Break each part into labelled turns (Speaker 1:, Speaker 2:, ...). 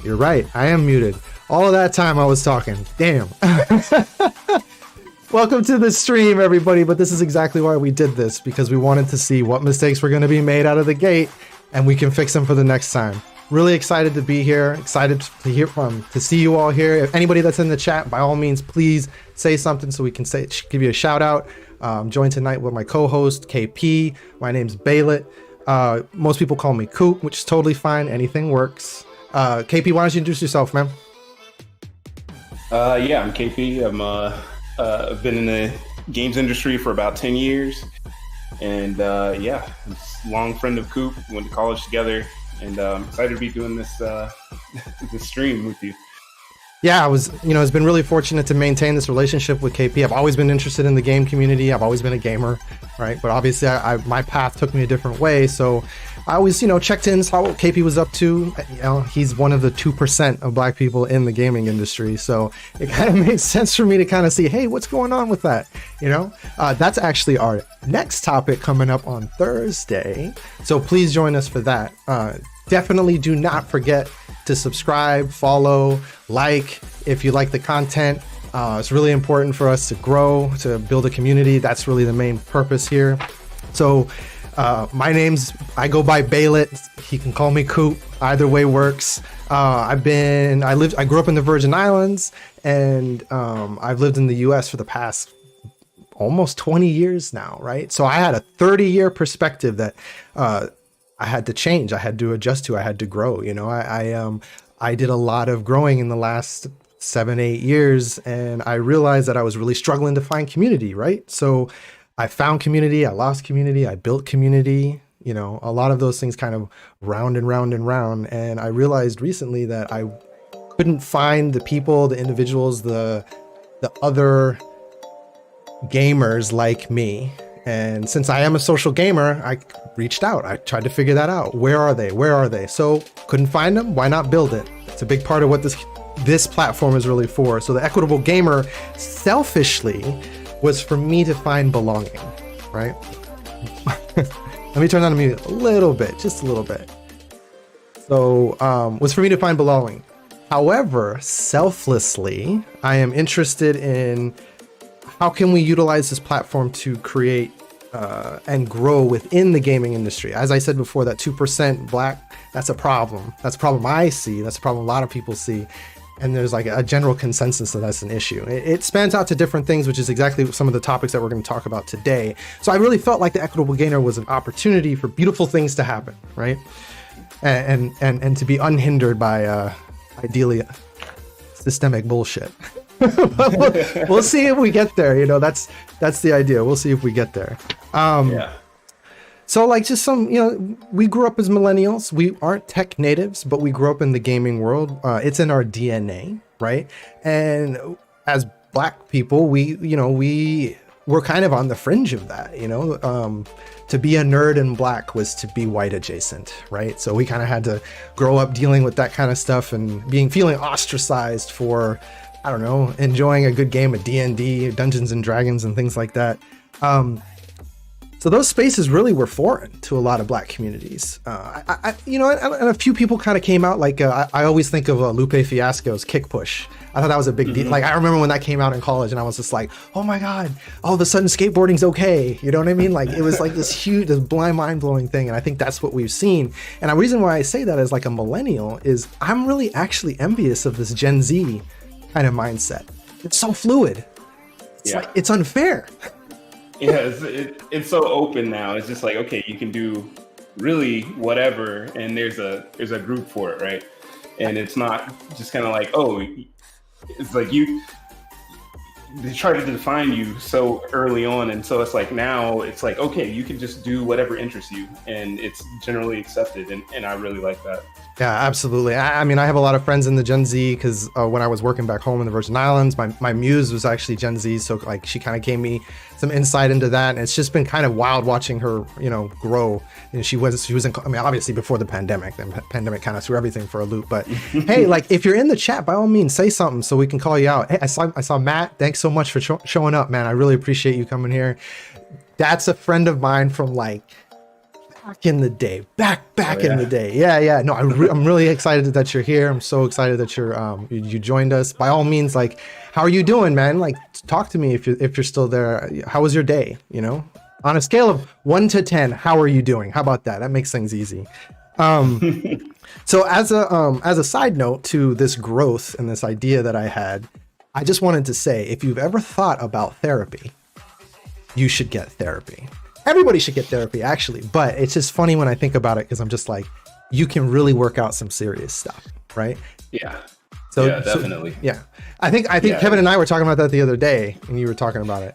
Speaker 1: You're right. I am muted. All of that time I was talking. Damn. Welcome to the stream, everybody. But this is exactly why we did this, because we wanted to see what mistakes were going to be made out of the gate, and we can fix them for the next time. Really excited to be here. Excited to see you all here. If anybody that's in the chat, by all means, please say something so we can give you a shout out. I'm joined tonight with my co-host KP. My name's Baylet. Most people call me Coop, which is totally fine. Anything works. KP, why don't you introduce yourself, man?
Speaker 2: Yeah, I'm KP. I've been in the games industry for about 10 years. And yeah, I'm a long friend of Coop. We went to college together. And I'm excited to be doing this this stream with you.
Speaker 1: Yeah, it's been really fortunate to maintain this relationship with KP. I've always been interested in the game community. I've always been a gamer, right? But obviously, my path took me a different way. So I always, checked in, saw what KP was up to. He's one of the 2% of Black people in the gaming industry. So it kind of made sense for me to kind of see, hey, what's going on with that? That's actually our next topic coming up on Thursday. So please join us for that. Definitely do not forget to subscribe, follow, like if you like the content. It's really important for us to grow, to build a community. That's really the main purpose here. So I go by Baylet. He can call me Coop. Either way works. I grew up in the Virgin Islands, and I've lived in the US for the past almost 20 years now, right? So I had a 30-year perspective that I had to change. I had to adjust to. I had to grow. I did a lot of growing in the last 7-8 years, and I realized that I was really struggling to find community, right? So I found community, I lost community, I built community, a lot of those things kind of round and round and round. And I realized recently that I couldn't find the people, the individuals, the other gamers like me. And since I am a social gamer, I reached out. I tried to figure that out. Where are they? So couldn't find them. Why not build it? It's a big part of what this platform is really for. So the Equitable Gamer, selfishly, was for me to find belonging, right? Let me turn on the music a little bit, just a little bit. So was for me to find belonging. However, selflessly, I am interested in how can we utilize this platform to create and grow within the gaming industry? As I said before, that 2% Black, that's a problem. That's a problem I see. That's a problem a lot of people see. And there's like a general consensus that that's an issue. It spans out to different things, which is exactly some of the topics that we're going to talk about today. So I really felt like the Equitable Gamer was an opportunity for beautiful things to happen, right? And to be unhindered by ideally systemic bullshit. We'll see if we get there. That's the idea. We'll see if we get there.
Speaker 2: Yeah.
Speaker 1: So like just some, we grew up as millennials. We aren't tech natives, but we grew up in the gaming world. It's in our DNA, right? And as Black people, we were kind of on the fringe of that, to be a nerd in Black was to be white adjacent, right? So we kind of had to grow up dealing with that kind of stuff and feeling ostracized for, I don't know, enjoying a good game of D&D, Dungeons and Dragons and things like that. So those spaces really were foreign to a lot of Black communities. And a few people kind of came out, like I always think of Lupe Fiasco's Kick Push. I thought that was a big deal. Like I remember when that came out in college and I was just like, oh my God, all of a sudden skateboarding's okay. You know what I mean? Like it was like this huge, this blind, mind-blowing thing. And I think that's what we've seen. And the reason why I say that as like a millennial is I'm really actually envious of this Gen Z kind of mindset. It's so fluid. It's like, it's unfair.
Speaker 2: Yeah, it's so open now. It's just like, okay, you can do really whatever, and there's a group for it, right? And it's not just kind of like, oh, it's like they try to define you so early on, and so it's like now it's like, okay, you can just do whatever interests you, and it's generally accepted, and I really like that.
Speaker 1: Yeah, absolutely. I mean, I have a lot of friends in the Gen Z because when I was working back home in the Virgin Islands, my muse was actually Gen Z. So like she kind of gave me some insight into that. And it's just been kind of wild watching her, grow. And she was in, I mean, obviously before the pandemic, the pandemic kind of threw everything for a loop. But hey, like if you're in the chat, by all means, say something so we can call you out. Hey, I saw Matt. Thanks so much for showing up, man. I really appreciate you coming here. That's a friend of mine from like back in the day, back
Speaker 2: Oh,
Speaker 1: in the
Speaker 2: yeah.
Speaker 1: day. Yeah. No, I'm really excited that you're here. I'm so excited that you joined us. By all means, like, how are you doing, man? Like, talk to me if you're still there. How was your day? You know, on a scale of 1 to 10, how are you doing? How about that? That makes things easy. So as a side note to this growth and this idea that I had, I just wanted to say, if you've ever thought about therapy, you should get therapy. Everybody should get therapy, actually, but it's just funny when I think about it, because I'm just like, you can really work out some serious stuff, right?
Speaker 2: Yeah.
Speaker 1: So
Speaker 2: Yeah, definitely.
Speaker 1: yeah, I think
Speaker 2: Yeah.
Speaker 1: Kevin and I were talking about that the other day, and you were talking about it.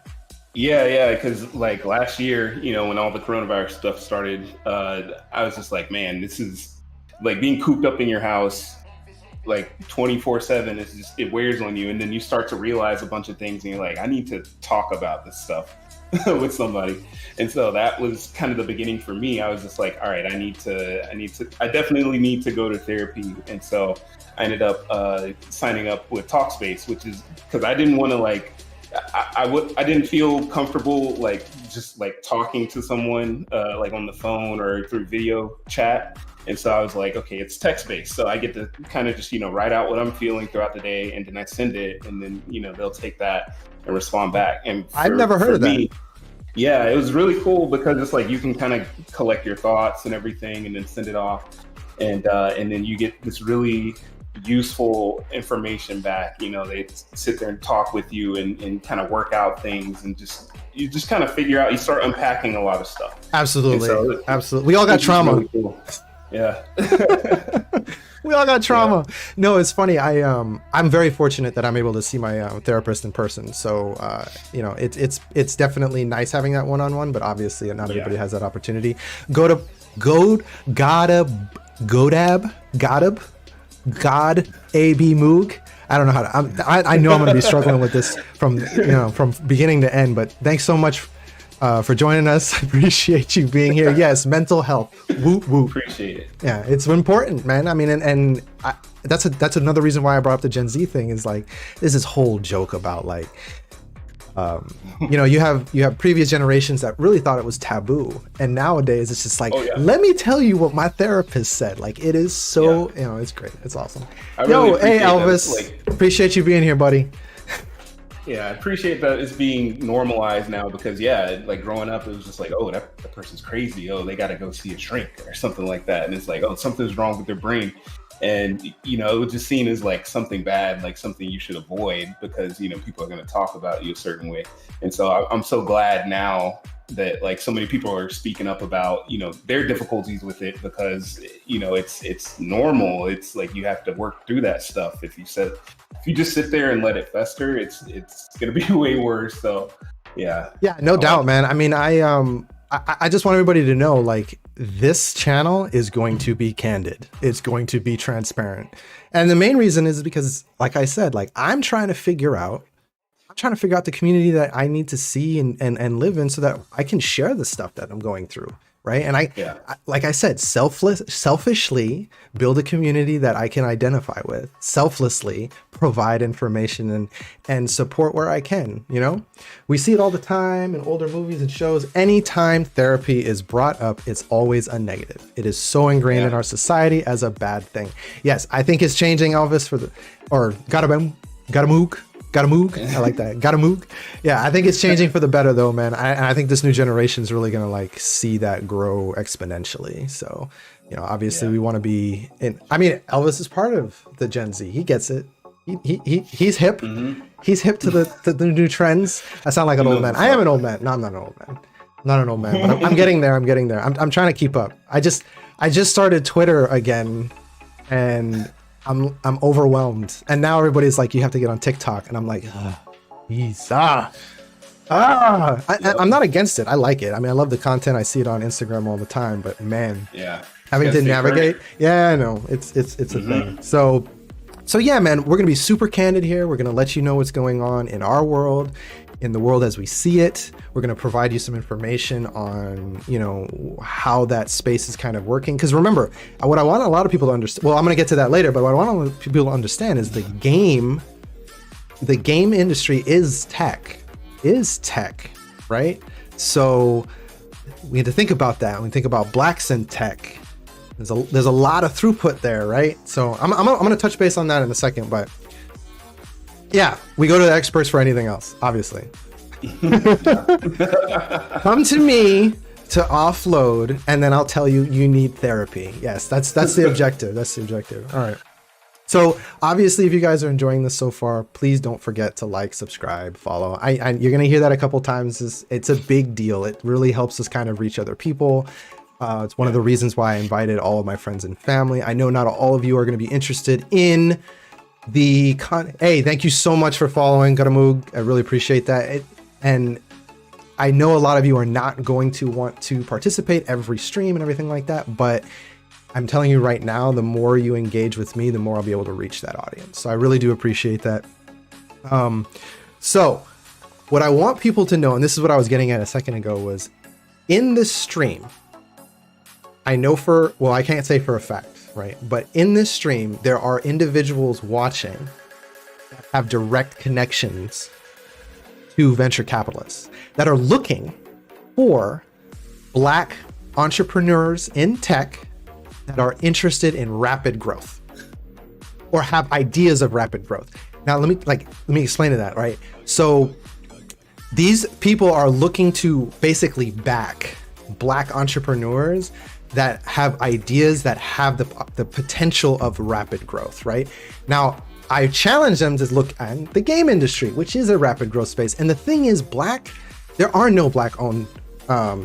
Speaker 2: Yeah, because like last year, when all the coronavirus stuff started, I was just like, man, this is like being cooped up in your house like 24/7. It's just, it wears on you, and then you start to realize a bunch of things, and you're like, I need to talk about this stuff with somebody. And so that was kind of the beginning for me. I was just like, all right, I definitely need to go to therapy. And so I ended up signing up with Talkspace, which is because I didn't want to like, I didn't feel comfortable like just like talking to someone like on the phone or through video chat. And so I was like, okay, it's text based, so I get to kind of just write out what I'm feeling throughout the day, and then I send it, and then they'll take that and respond back. And
Speaker 1: I've never heard of that.
Speaker 2: Yeah, it was really cool because it's like you can kind of collect your thoughts and everything, and then send it off, and then you get this really useful information back. They sit there and talk with you and kind of work out things, and you just kind of figure out, you start unpacking a lot of stuff.
Speaker 1: Absolutely.
Speaker 2: So
Speaker 1: Absolutely. We all got trauma.
Speaker 2: Really cool. Yeah.
Speaker 1: We all got trauma. Yeah. No, it's funny. I'm very fortunate that I'm able to see my therapist in person. So it's definitely nice having that one-on-one, but obviously not everybody has that opportunity. God AB Moog. I don't know how to. I know I'm going to be struggling with this from beginning to end. But thanks so much for joining us. I appreciate you being here. Yes, mental health. Whoop whoop.
Speaker 2: Appreciate it.
Speaker 1: Yeah, it's important, man. I mean, and that's another reason why I brought up the Gen Z thing, is like, there's this whole joke about like, you have previous generations that really thought it was taboo, and nowadays it's just like, let me tell you what my therapist said. Like, it is so, it's great. It's awesome. Yo, hey Elvis, appreciate you being here, buddy.
Speaker 2: Yeah, I appreciate that it's being normalized now, because like growing up, it was just like, oh, that person's crazy. Oh, they got to go see a shrink or something like that. And it's like, oh, something's wrong with their brain. And, it was just seen as like something bad, like something you should avoid, because, people are going to talk about you a certain way. And so I'm so glad now that like so many people are speaking up about, their difficulties with it, because, it's normal. It's like, you have to work through that stuff. If you just sit there and let it fester, it's going to be way worse. So, yeah. Yeah,
Speaker 1: no doubt, man. I mean, I just want everybody to know, like, this channel is going to be candid. It's going to be transparent. And the main reason is because, like I said, like, I'm trying to figure out the community that I need to see and live in, so that I can share the stuff that I'm going through. Right. And I like I said, selfishly build a community that I can identify with, selflessly provide information and support where I can. We see it all the time in older movies and shows. Anytime therapy is brought up, it's always a negative. It is so ingrained in our society as a bad thing. Yes, I think it's changing, Elvis, Gotta moog. I like that. Gotta moog. Yeah, I think it's changing for the better, though, man. I think this new generation is really gonna like see that grow exponentially. So, obviously we want to be in. I mean, Elvis is part of the Gen Z. He gets it. He's hip. Mm-hmm. He's hip to the new trends. I sound like an old man. I am an old man. No, I'm not an old man. Not an old man, but I'm getting there. I'm trying to keep up. I just started Twitter again, and I'm overwhelmed, and now everybody's like, you have to get on TikTok, and I'm like, I'm not against it. I like it. I mean, I love the content. I see it on Instagram all the time, but man, having to navigate, I know it's a thing. So yeah, man, we're gonna be super candid here. We're gonna let you know what's going on in our world, in the world as we see it. We're going to provide you some information on, how that space is kind of working. Because remember, what I want a lot of people to understand, well, I'm going to get to that later, but what I want people to understand is the game industry is tech, right? So we had to think about that. When we think about blacks in tech, there's a lot of throughput there, right? So I'm gonna touch base on that in a second, but yeah, we go to the experts for anything else, obviously. Come to me to offload, and then I'll tell you need therapy. Yes, that's the objective. That's the objective. All right. So obviously, if you guys are enjoying this so far, please don't forget to like, subscribe, follow. You're gonna hear that a couple times. It's a big deal. It really helps us kind of reach other people. It's one of the reasons why I invited all of my friends and family. I know not all of you are going to be interested in the Hey, thank you so much for following Garamug. I really appreciate that. And I know a lot of you are not going to want to participate every stream and everything like that, but I'm telling you right now, the more you engage with me, the more I'll be able to reach that audience. So I really do appreciate that. So what I want people to know, and this is what I was getting at a second ago, was in this stream, I know I can't say for a fact, right? But in this stream, there are individuals watching that have direct connections to venture capitalists that are looking for Black entrepreneurs in tech that are interested in rapid growth or have ideas of rapid growth. Now, let me explain to that, right? So these people are looking to basically back Black entrepreneurs that have ideas that have the potential of rapid growth, right? Now, I challenge them to look at the game industry, which is a rapid growth space. And the thing is, there are no Black-owned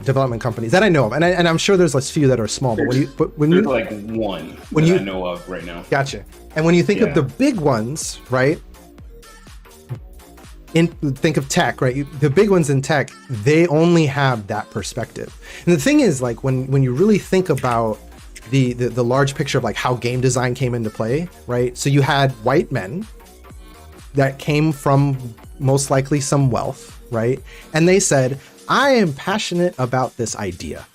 Speaker 1: development companies that I know of, and I'm sure there's a few that are small. But there's like one I know of right now. Gotcha. And when you think of the big ones, right? Think of tech, right? The big ones in tech, they only have that perspective. And the thing is, like when you really think about the large picture of like how game design came into play, right? So you had white men that came from most likely some wealth, right? And they said, I am passionate about this idea,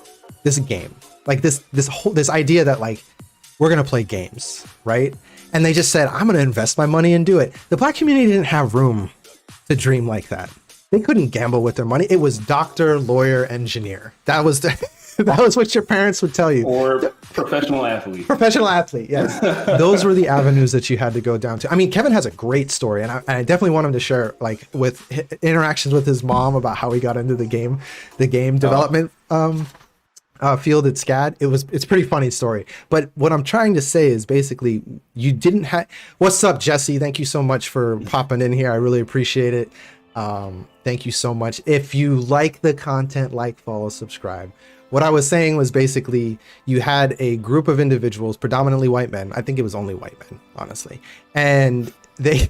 Speaker 1: this game, like this idea that like we're gonna play games, right? And they just said, I'm gonna invest my money and do it. The Black community didn't have room to dream like that. They couldn't gamble with their money. It was doctor, lawyer, engineer. That was what your parents would tell you. Or professional athlete. Professional athlete, yes. Those were the avenues that you had to go down to. I mean, Kevin has a great story, and I definitely want him to share like with interactions with his mom about how he got into the game development field at SCAD. It's a pretty funny story. But what I'm trying to say is basically you didn't have. What's up, Jesse? Thank you so much for popping in here. I really appreciate it. Thank you so much. If you like the content, like, follow, subscribe. What I was saying was basically you had a group of individuals, predominantly white men. I think it was only white men, honestly. And they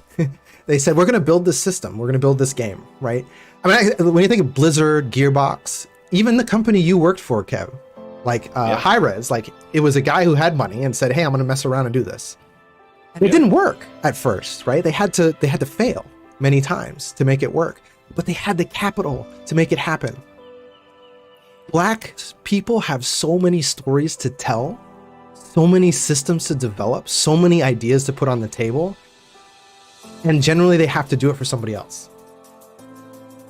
Speaker 1: said, we're going to build this system. We're going to build this game, right? I mean, when you think of Blizzard, Gearbox, even the company you worked for, Kev, like Hi-Rez, like it was a guy who had money and said, hey, I'm going to mess around and do this. And it didn't work at first, right? They had to fail many times to make it work, but they had the capital to make it happen. Black people have so many stories to tell, so many systems to develop, so many ideas to put on the table, and generally they have to do it for somebody else.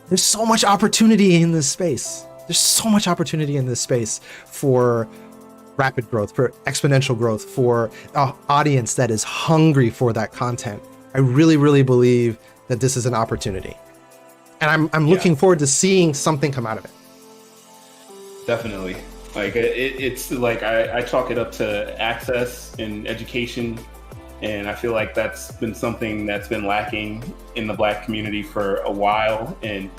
Speaker 1: There's so much opportunity in this space. There's so much opportunity in this space for rapid growth, for exponential growth, for an audience that is hungry for that content. I really, really believe that this is an opportunity. And I'm looking forward to seeing something come out of it.
Speaker 2: Definitely. Like it's like I chalk it up to access and education. And I feel like that's been something that's been lacking in the Black community for a while. And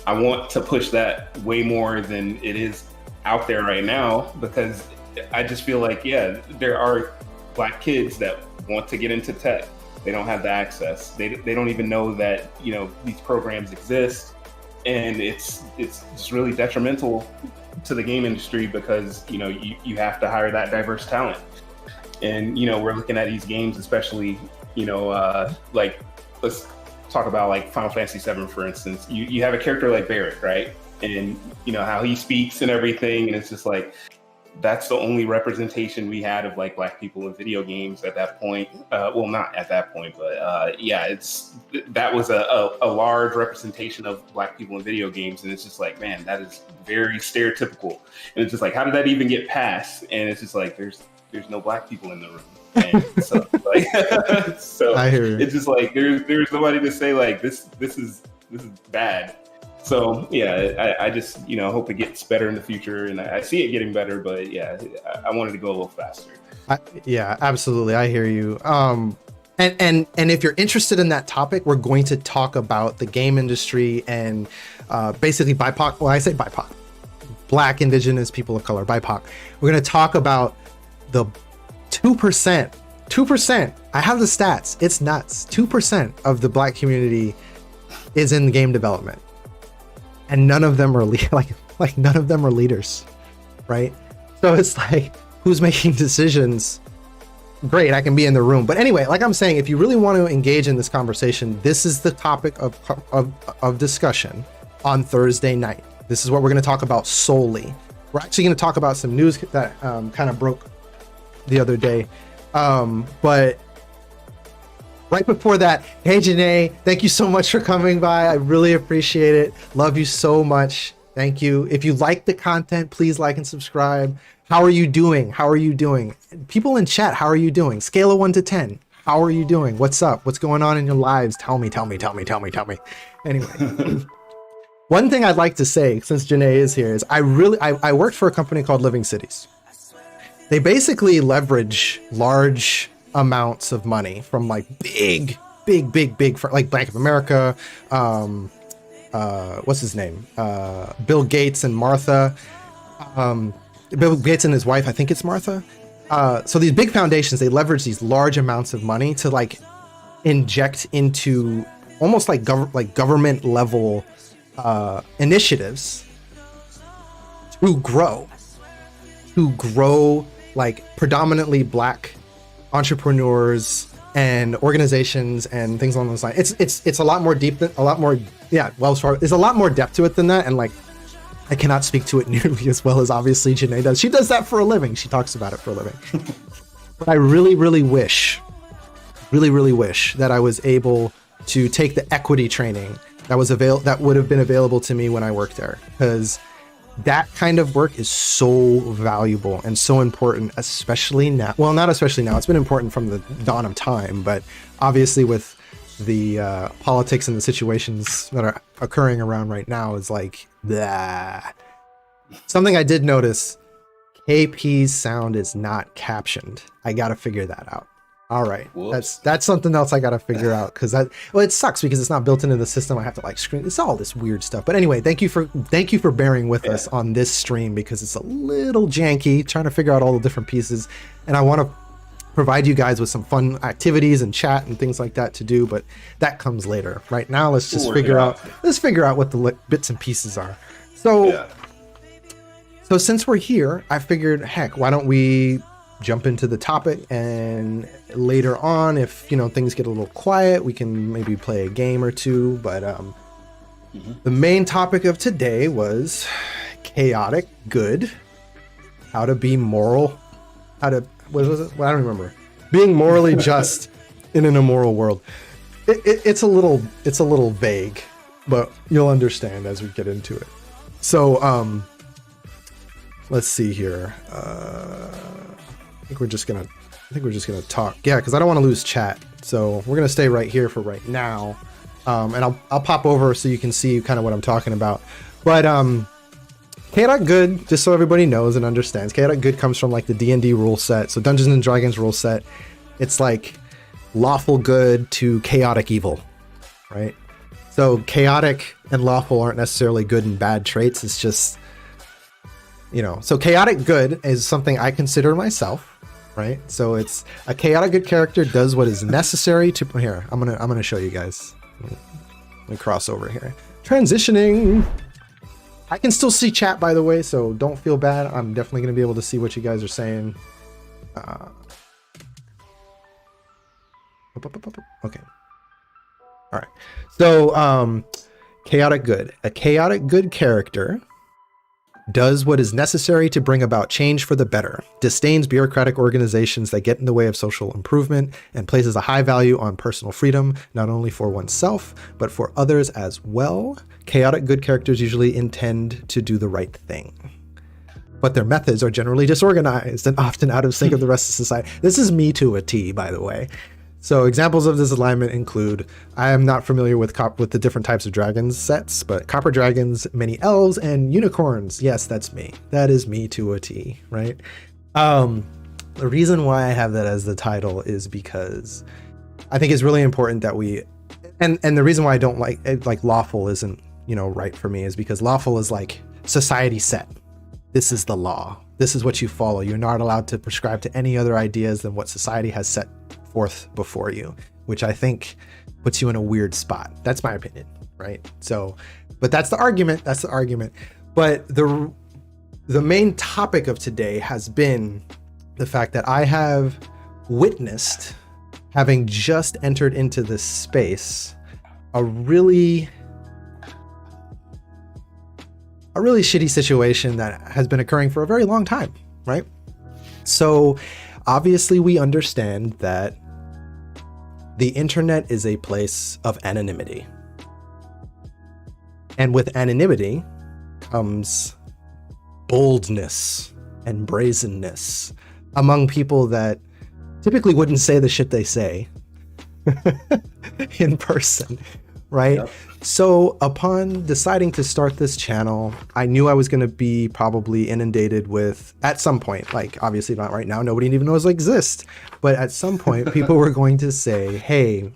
Speaker 2: I want to push that way more than it is out there right now, because I just feel like, there are Black kids that want to get into tech. They don't have the access. They don't even know that, these programs exist. And it's just really detrimental to the game industry because, you have to hire that diverse talent. And, we're looking at these games, especially, like, let's talk about like Final Fantasy VII, for instance. You have a character like Barrett, right? And, how he speaks and everything. And it's just like, that's the only representation we had of like Black people in video games at that point. Well, not at that point, but yeah, that was a large representation of Black people in video games, and it's just like, man, that is very stereotypical. And it's just like, how did that even get passed? And it's just like, there's no Black people in the room. And so like, so
Speaker 1: I hear you.
Speaker 2: it's just like there's nobody to say like this is bad. So yeah, I just hope it gets better in the future, and I see it getting better. But yeah, I wanted to go a little faster.
Speaker 1: Yeah, absolutely. I hear you. And if you're interested in that topic, we're going to talk about the game industry and basically BIPOC. Well, I say BIPOC, Black, Indigenous, people of color, BIPOC. We're going to talk about the 2%. 2%. I have the stats. It's nuts. 2% of the Black community is in game development. And none of them are like none of them are leaders, right? So it's like, who's making decisions? Great, I can be in the room. But anyway, like I'm saying, if you really want to engage in this conversation, this is the topic of discussion on Thursday night. This is what we're going to talk about solely. We're actually going to talk about some news that kind of broke the other day. But right before that, hey Janae, thank you so much for coming by. I really appreciate it. Love you so much. Thank you. If you like the content, please like and subscribe. How are you doing? How are you doing? People in chat, how are you doing? Scale of 1 to 10. How are you doing? What's up? What's going on in your lives? Tell me. Anyway, one thing I'd like to say, since Janae is here, is I worked for a company called Living Cities. They basically leverage large amounts of money from like big like Bank of America, what's his name, Bill Gates and Martha, Bill Gates and his wife, I think it's Martha. So these big foundations, they leverage these large amounts of money to like inject into almost like government level initiatives to grow like predominantly Black entrepreneurs and organizations and things along those lines. It's a lot more deep than Wells Fargo. There's a lot more depth to it than that, and like I cannot speak to it nearly as well as obviously Janae does. She does that for a living. She talks about it for a living. But I really wish that I was able to take the equity training that would have been available to me when I worked there, because that kind of work is so valuable and so important, especially now. Well, not especially now. It's been important from the dawn of time, but obviously with the politics and the situations that are occurring around right now is like, blah. Something I did notice, KP's sound is not captioned. I got to figure that out. All right. Whoops. That's something else I got to figure out, because it sucks because it's not built into the system. I have to like screen. It's all this weird stuff. But anyway, thank you for bearing with us on this stream, because it's a little janky trying to figure out all the different pieces. And I want to provide you guys with some fun activities and chat and things like that to do, but that comes later. Right now, let's just figure out what the bits and pieces are. So since we're here, I figured, heck, why don't we jump into the topic, and later on, if things get a little quiet, we can maybe play a game or two. But the main topic of today was chaotic good, how to be moral, what was it? Well, I don't remember. Being morally just in an immoral world. It's a little vague, but you'll understand as we get into it. So let's see here. I think we're just gonna talk. Yeah, because I don't want to lose chat. So we're gonna stay right here for right now. And I'll pop over so you can see kind of what I'm talking about. But chaotic good, just so everybody knows and understands, chaotic good comes from like the D&D rule set. So Dungeons and Dragons rule set. It's like lawful good to chaotic evil, right? So chaotic and lawful aren't necessarily good and bad traits. It's just, so chaotic good is something I consider myself, right? So it's a chaotic good character does what is necessary to, here, I'm gonna show you guys. Let me cross over here. Transitioning. I can still see chat, by the way, so don't feel bad. I'm definitely gonna be able to see what you guys are saying. Okay. All right. So chaotic good. A chaotic good character does what is necessary to bring about change for the better, disdains bureaucratic organizations that get in the way of social improvement, and places a high value on personal freedom, not only for oneself, but for others as well. Chaotic good characters usually intend to do the right thing, but their methods are generally disorganized and often out of sync with the rest of society. This is me to a T, by the way. So examples of this alignment include, I am not familiar with the different types of dragons sets, but copper dragons, many elves, and unicorns. Yes, that's me. That is me to a T, right? The reason why I have that as the title is because I think it's really important that we, and the reason why I don't like lawful isn't, right for me, is because lawful is like society set. This is the law. This is what you follow. You're not allowed to prescribe to any other ideas than what society has set forth before you, which I think puts you in a weird spot. That's my opinion, right? So, but that's the argument. That's the argument. But the main topic of today has been the fact that I have witnessed, having just entered into this space, a really shitty situation that has been occurring for a very long time, right? So obviously we understand that the internet is a place of anonymity. And with anonymity comes boldness and brazenness among people that typically wouldn't say the shit they say in person, right? Yep. So upon deciding to start this channel, I knew I was going to be probably inundated with, at some point, like obviously not right now, nobody even knows I exist, but at some point people were going to say, hey,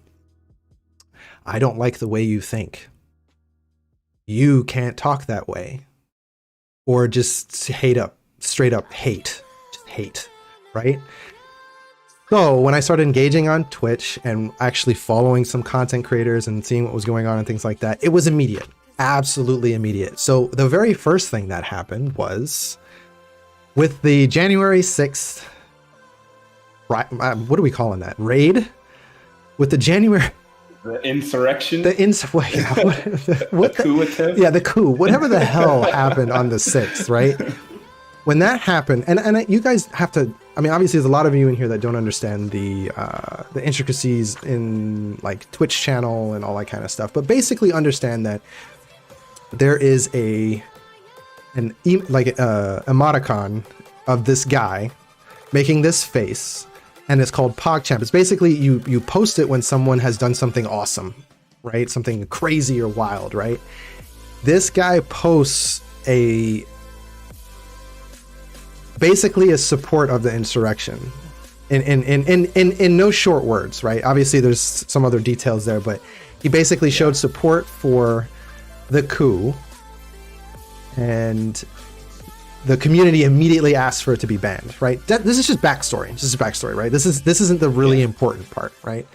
Speaker 1: I don't like the way you think. You can't talk that way. Or just straight up hate, just hate, right? So when I started engaging on Twitch and actually following some content creators and seeing what was going on and things like that, it was immediate, absolutely immediate. So the very first thing that happened was with the January 6th, what are we calling that? Raid? With the January...
Speaker 2: The insurrection?
Speaker 1: The coup attempt? Yeah, the coup. Whatever the hell happened on the 6th, right? When that happened, and you guys have to, I mean, obviously there's a lot of you in here that don't understand the intricacies in like Twitch channel and all that kind of stuff, but basically understand that there is an emoticon of this guy making this face, and it's called PogChamp. It's basically you post it when someone has done something awesome, right? Something crazy or wild, right? This guy posts basically a support of the insurrection in no short words, right? Obviously there's some other details there, but he basically showed support for the coup, and the community immediately asked for it to be banned, right? This is just backstory. This is backstory, right? This isn't the really important part, right?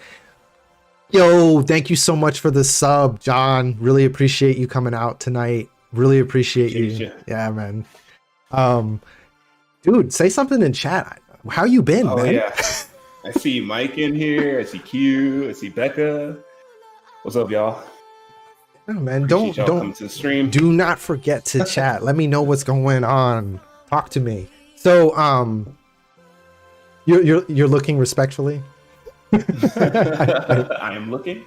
Speaker 1: Yo, thank you so much for the sub, John. Really appreciate you coming out tonight. Really appreciate you. Yeah, man. Dude, say something in chat. How you been, man?
Speaker 2: Yeah. I see Mike in here. I see Q. I see Becca. What's up, y'all?
Speaker 1: Oh, man, don't come to the stream. Do not forget to chat. Let me know what's going on. Talk to me. So, you're looking respectfully.
Speaker 2: I am looking.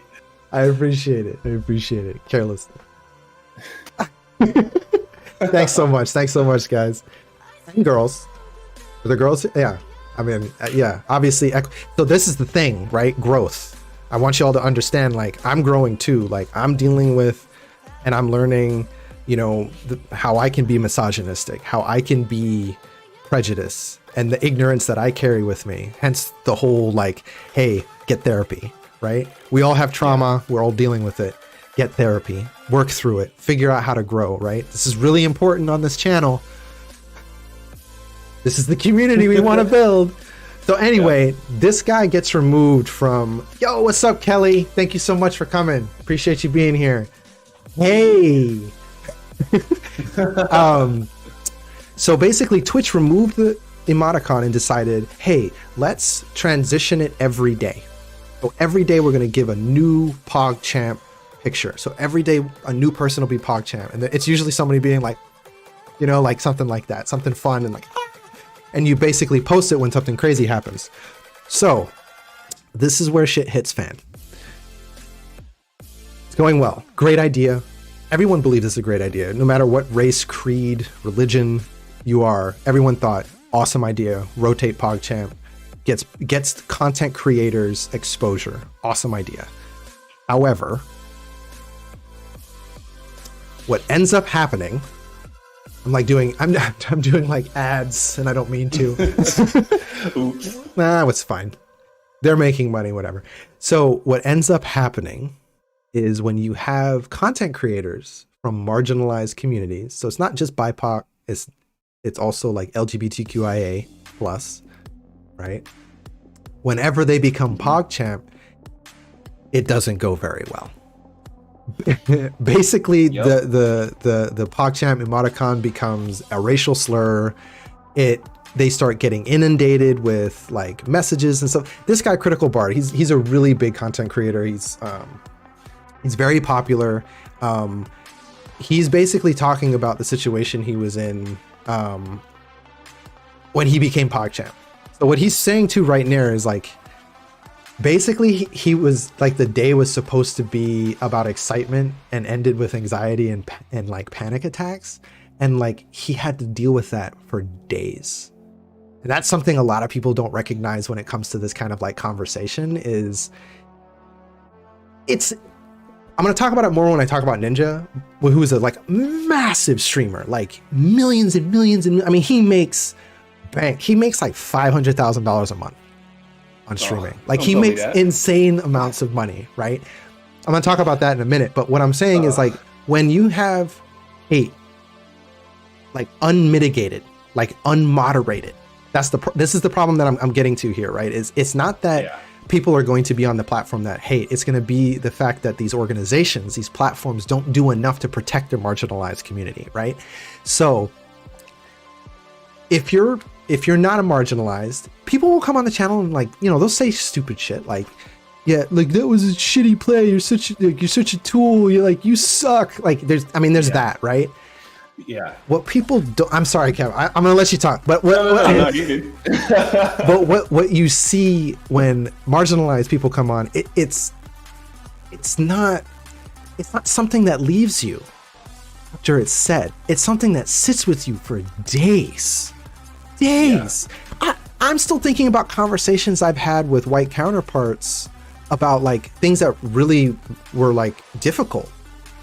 Speaker 1: I appreciate it. I appreciate it. Carelessly. Thanks so much. Thanks so much, guys. And girls. The girls, yeah. I mean, yeah, obviously. So this is the thing, right? Growth. I want you all to understand, like, I'm growing too. Like, I'm dealing with, and I'm learning, how I can be misogynistic, how I can be prejudiced, and the ignorance that I carry with me. Hence the whole, like, hey, get therapy, right? We all have trauma. We're all dealing with it. Get therapy. Work through it. Figure out how to grow, right? This is really important on this channel. This is the community we want to build. So anyway, this guy gets removed from, yo, what's up, Kelly? Thank you so much for coming. Appreciate you being here. Hey. So basically Twitch removed the emoticon and decided, hey, let's transition it every day. So every day we're going to give a new PogChamp picture. So every day a new person will be PogChamp. And it's usually somebody being like, you know, like something like that, something fun and like, and you basically post it when something crazy happens. So this is where shit hits fan. It's going well. Great idea. Everyone believes it's a great idea. No matter what race, creed, religion you are, everyone thought, awesome idea. Rotate PogChamp. Gets content creators exposure. Awesome idea. However, what ends up happening, I'm doing like ads and I don't mean to.
Speaker 2: Oops.
Speaker 1: Nah, it's fine. They're making money, whatever. So what ends up happening is when you have content creators from marginalized communities, so it's not just BIPOC, it's also like LGBTQIA plus, right? Whenever they become PogChamp, it doesn't go very well. Basically,
Speaker 2: Yep.
Speaker 1: the PogChamp emoticon becomes a racial slur. They start getting inundated with like messages and stuff. This guy, Critical Bard, he's a really big content creator. He's very popular. He's basically talking about the situation he was in when he became PogChamp. So what he's saying too right now is like, basically he was like, the day was supposed to be about excitement and ended with anxiety and like panic attacks. And like, he had to deal with that for days. And that's something a lot of people don't recognize when it comes to this kind of like conversation is I'm going to talk about it more when I talk about Ninja, who's a like massive streamer, like millions and millions. And I mean, he makes like $500,000 a month on streaming. Like he makes insane amounts of money, right? I'm going to talk about that in a minute. But what I'm saying is like, when you have hate, like unmitigated, like unmoderated, this is the problem that I'm getting to here, right? It's not that people are going to be on the platform that hate. It's going to be the fact that these organizations, these platforms don't do enough to protect their marginalized community, right? So if you're not a marginalized, people will come on the channel and like, you know, they'll say stupid shit like, yeah, like that was a shitty play. You're such a tool. You're like, you suck. Like there's that, right?
Speaker 2: Yeah.
Speaker 1: What people don't, I'm sorry, Kevin, I'm going to let you talk, but
Speaker 2: No, you did.
Speaker 1: but what you see when marginalized people come on, it's not something that leaves you after it's said. It's something that sits with you for days. Yeah. I'm still thinking about conversations I've had with white counterparts about like things that really were like difficult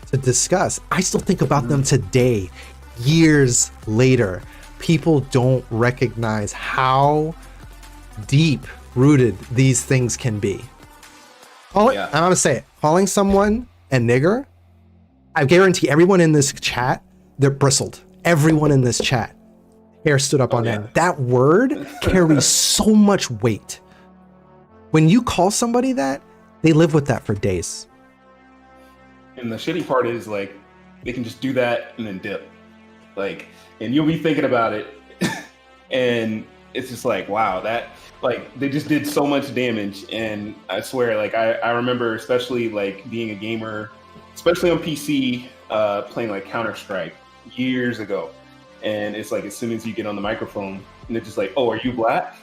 Speaker 1: to discuss. I still think about them today, years later. People don't recognize how deep rooted these things can be. I'm gonna say it. Calling someone a nigger, I guarantee everyone in this chat, they're bristled. Everyone in this chat, hair stood up on end. That word carries so much weight. When you call somebody that, they live with that for days.
Speaker 2: And the shitty part is like, they can just do that and then dip. Like, and you'll be thinking about it and it's just like, wow, that like, they just did so much damage. And I swear, like, I remember especially like being a gamer, especially on PC, playing like Counter-Strike years ago. And it's like, as soon as you get on the microphone and they're just like, oh, are you black?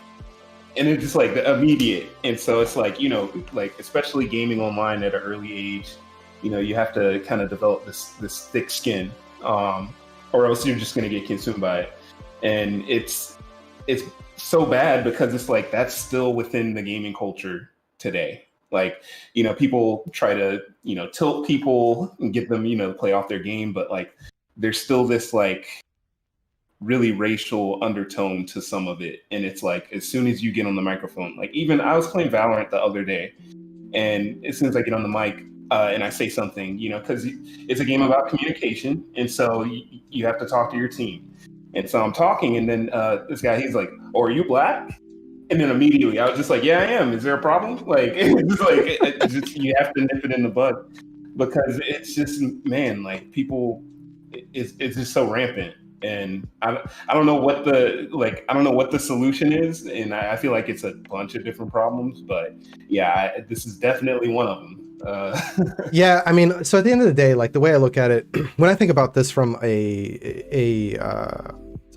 Speaker 2: And it's just like the immediate. And so it's like, you know, like, especially gaming online at an early age, you know, you have to kind of develop this thick skin, or else you're just going to get consumed by it. And it's so bad because it's like, that's still within the gaming culture today. Like, you know, people try to, you know, tilt people and get them, you know, to play off their game. But like, there's still this like really racial undertone to some of it. And it's like, as soon as you get on the microphone, like even I was playing Valorant the other day, and as soon as I get on the mic, and I say something, you know, because it's a game about communication. And so you have to talk to your team. And so I'm talking, and then this guy, he's like, oh, are you black? And then immediately I was just like, yeah, I am. Is there a problem? Like, it's like, you have to nip it in the bud, because it's just, man, like people, it's just so rampant. And I don't know what the solution is. And I feel like it's a bunch of different problems, but yeah, this is definitely one of them.
Speaker 1: Yeah, I mean, so at the end of the day, like the way I look at it, when I think about this from so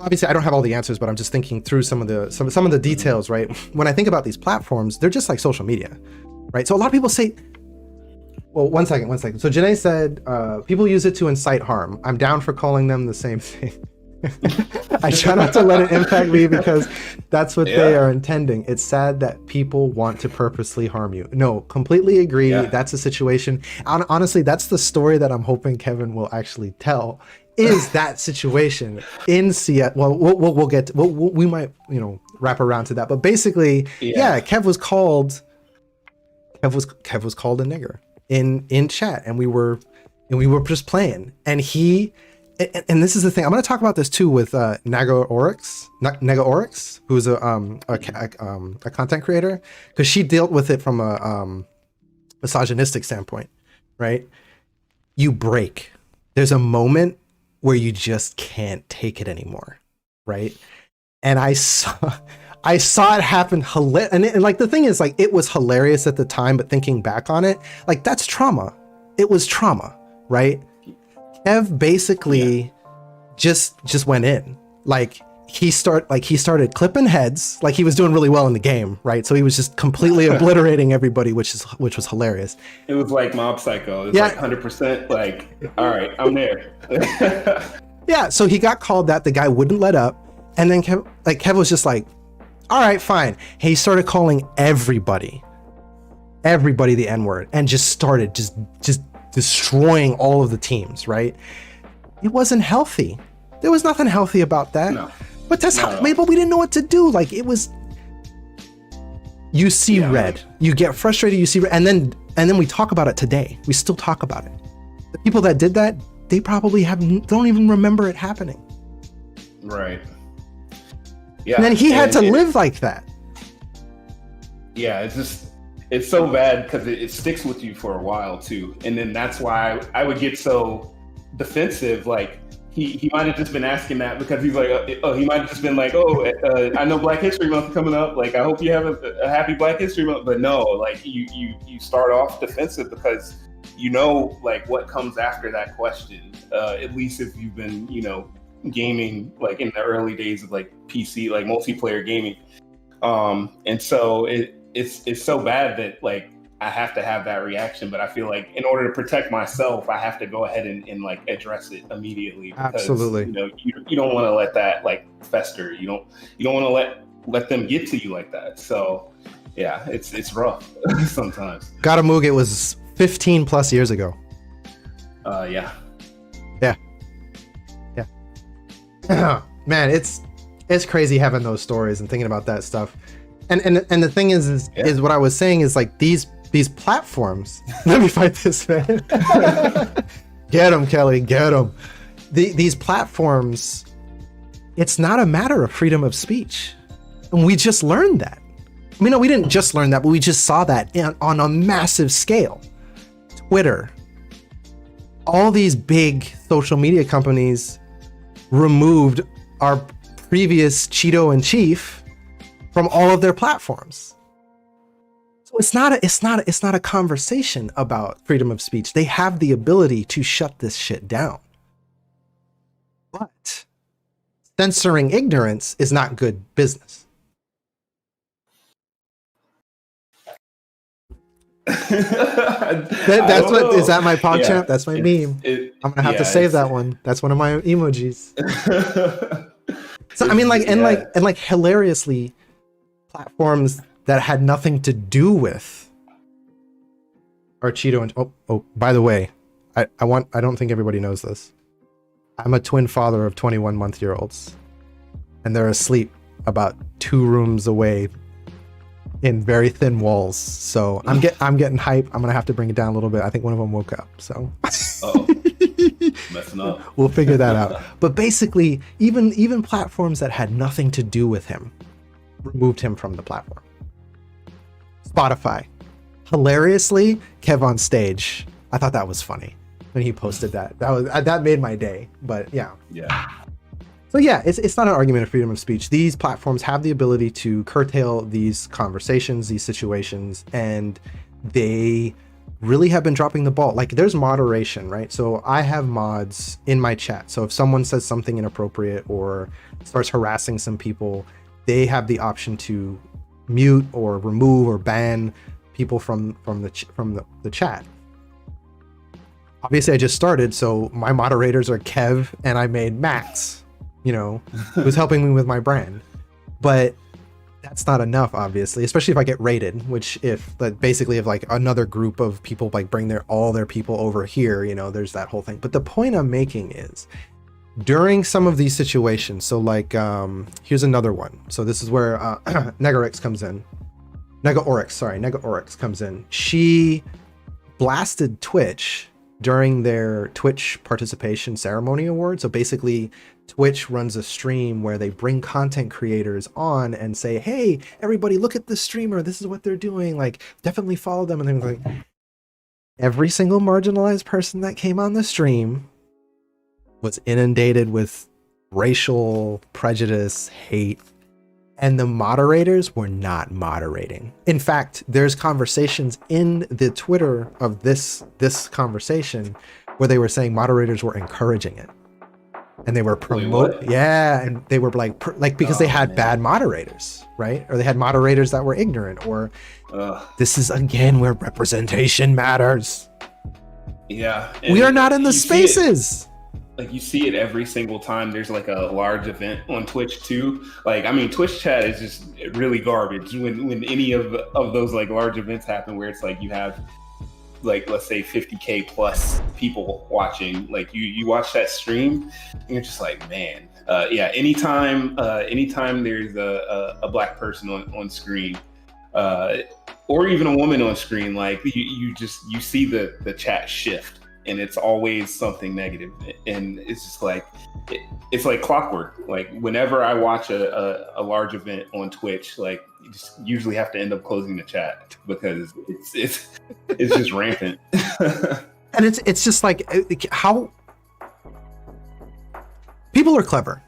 Speaker 1: obviously I don't have all the answers, but I'm just thinking through some of the details, right? When I think about these platforms, they're just like social media, right? So a lot of people say, well, one second. So Janae said, people use it to incite harm. I'm down for calling them the same thing. I try not to let it impact me because that's what they are intending. It's sad that people want to purposely harm you. No, completely agree. That's a situation. Honestly, that's the story that I'm hoping Kevin will actually tell. Is that situation in Seattle? Well, we'll get. We might, wrap around to that. But basically, Kev was called a nigger in chat, and we were just playing, and he. And this is the thing. I'm going to talk about this too with Naga Oryx, who's a content creator, because she dealt with it from a misogynistic standpoint, right? You break. There's a moment where you just can't take it anymore, right? And I saw it happen. And like the thing is, like, it was hilarious at the time, but thinking back on it, like, that's trauma. It was trauma, right? Kev basically just went in. Like he started clipping heads. Like he was doing really well in the game, right? So he was just completely obliterating everybody, which was hilarious.
Speaker 2: It was like Mob Psycho. It was like 100%. Like, all right, I'm there.
Speaker 1: Yeah. So he got called that. The guy wouldn't let up, and then Kev was just like, all right, fine. He started calling everybody the N-word, and just started just destroying all of the teams, right? It wasn't healthy. There was nothing healthy about that. No. But that's but we didn't know what to do. Like, it was, you see red. You get frustrated, you see red, and then we talk about it today. We still talk about it. The people that did that, they probably don't even remember it happening.
Speaker 2: Right. Yeah.
Speaker 1: And then he had to live like that.
Speaker 2: Yeah, it's so bad because it sticks with you for a while too, and then that's why I would get so defensive. Like he might have just been asking that because he's like, he might have just been like, I know Black History Month coming up. Like, I hope you have a happy Black History Month. But no, like you start off defensive because like what comes after that question. At least if you've been gaming like in the early days of like PC, like multiplayer gaming, and so it's so bad that like I have to have that reaction, but I feel like in order to protect myself, I have to go ahead and like address it immediately. Because,
Speaker 1: absolutely.
Speaker 2: You don't want to let that like fester. You don't want to let them get to you like that. So yeah, it's rough sometimes.
Speaker 1: Gotamug, it was 15 plus years ago.
Speaker 2: Yeah.
Speaker 1: Man, it's crazy having those stories and thinking about that stuff. And the thing is what I was saying is like these platforms. Let me fight this, man. Get him, Kelly. Get him. These platforms. It's not a matter of freedom of speech, and we just learned that. I mean, no, we didn't just learn that, but we just saw that on a massive scale. Twitter. All these big social media companies removed our previous Cheeto in chief from all of their platforms. So it's not a conversation about freedom of speech. They have the ability to shut this shit down. But censoring ignorance is not good business. That's what is that my PogChamp? Yeah, that's my meme. I'm gonna have to save that one. That's one of my emojis. So I mean, like, and like hilariously, platforms that had nothing to do with our Cheeto and oh, by the way, I don't think everybody knows this. I'm a twin father of 21-month-olds, and they're asleep about 2 rooms away in very thin walls. So I'm getting hype. I'm gonna have to bring it down a little bit. I think one of them woke up. So
Speaker 2: messing up.
Speaker 1: We'll figure that out. But basically, even platforms that had nothing to do with him removed him from the platform. Spotify. Hilariously, Kev on stage. I thought that was funny when he posted that. That made my day. But yeah. So yeah, it's not an argument of freedom of speech. These platforms have the ability to curtail these conversations, these situations, and they really have been dropping the ball. Like there's moderation, right? So I have mods in my chat. So if someone says something inappropriate or starts harassing some people, they have the option to mute or remove or ban people from the chat. Obviously I just started, so my moderators are Kev and I made Max, you know, who's helping me with my brand. But that's not enough, obviously, especially if I get raided, which basically if like another group of people like bring all their people over here, you know, there's that whole thing. But the point I'm making is during some of these situations, so like here's another one. So this is where Negaorix comes in. Negaorix comes in. She blasted Twitch during their Twitch participation ceremony award. So basically Twitch runs a stream where they bring content creators on and say, hey, everybody, look at this streamer. This is what they're doing. Like, definitely follow them. And they're like, every single marginalized person that came on the stream was inundated with racial prejudice, hate, and the moderators were not moderating. In fact, there's conversations in the Twitter of this conversation where they were saying moderators were encouraging it. And they were promoting, yeah, and they were like because they had bad moderators, right? Or they had moderators that were ignorant, or this is again where representation matters.
Speaker 2: Yeah,
Speaker 1: we are not in the spaces.
Speaker 2: Like you see it every single time there's like a large event on Twitch too. Like, I mean, Twitch chat is just really garbage when any of those like large events happen where it's like you have like, let's say 50K plus people watching. Like you watch that stream and you're just like, man, yeah, anytime there's a black person on screen, or even a woman on screen, like you see the chat shift. And it's always something negative, and it's just like it's like clockwork. Like whenever I watch a large event on Twitch, like you just usually have to end up closing the chat because it's just rampant.
Speaker 1: And it's just like how people are clever,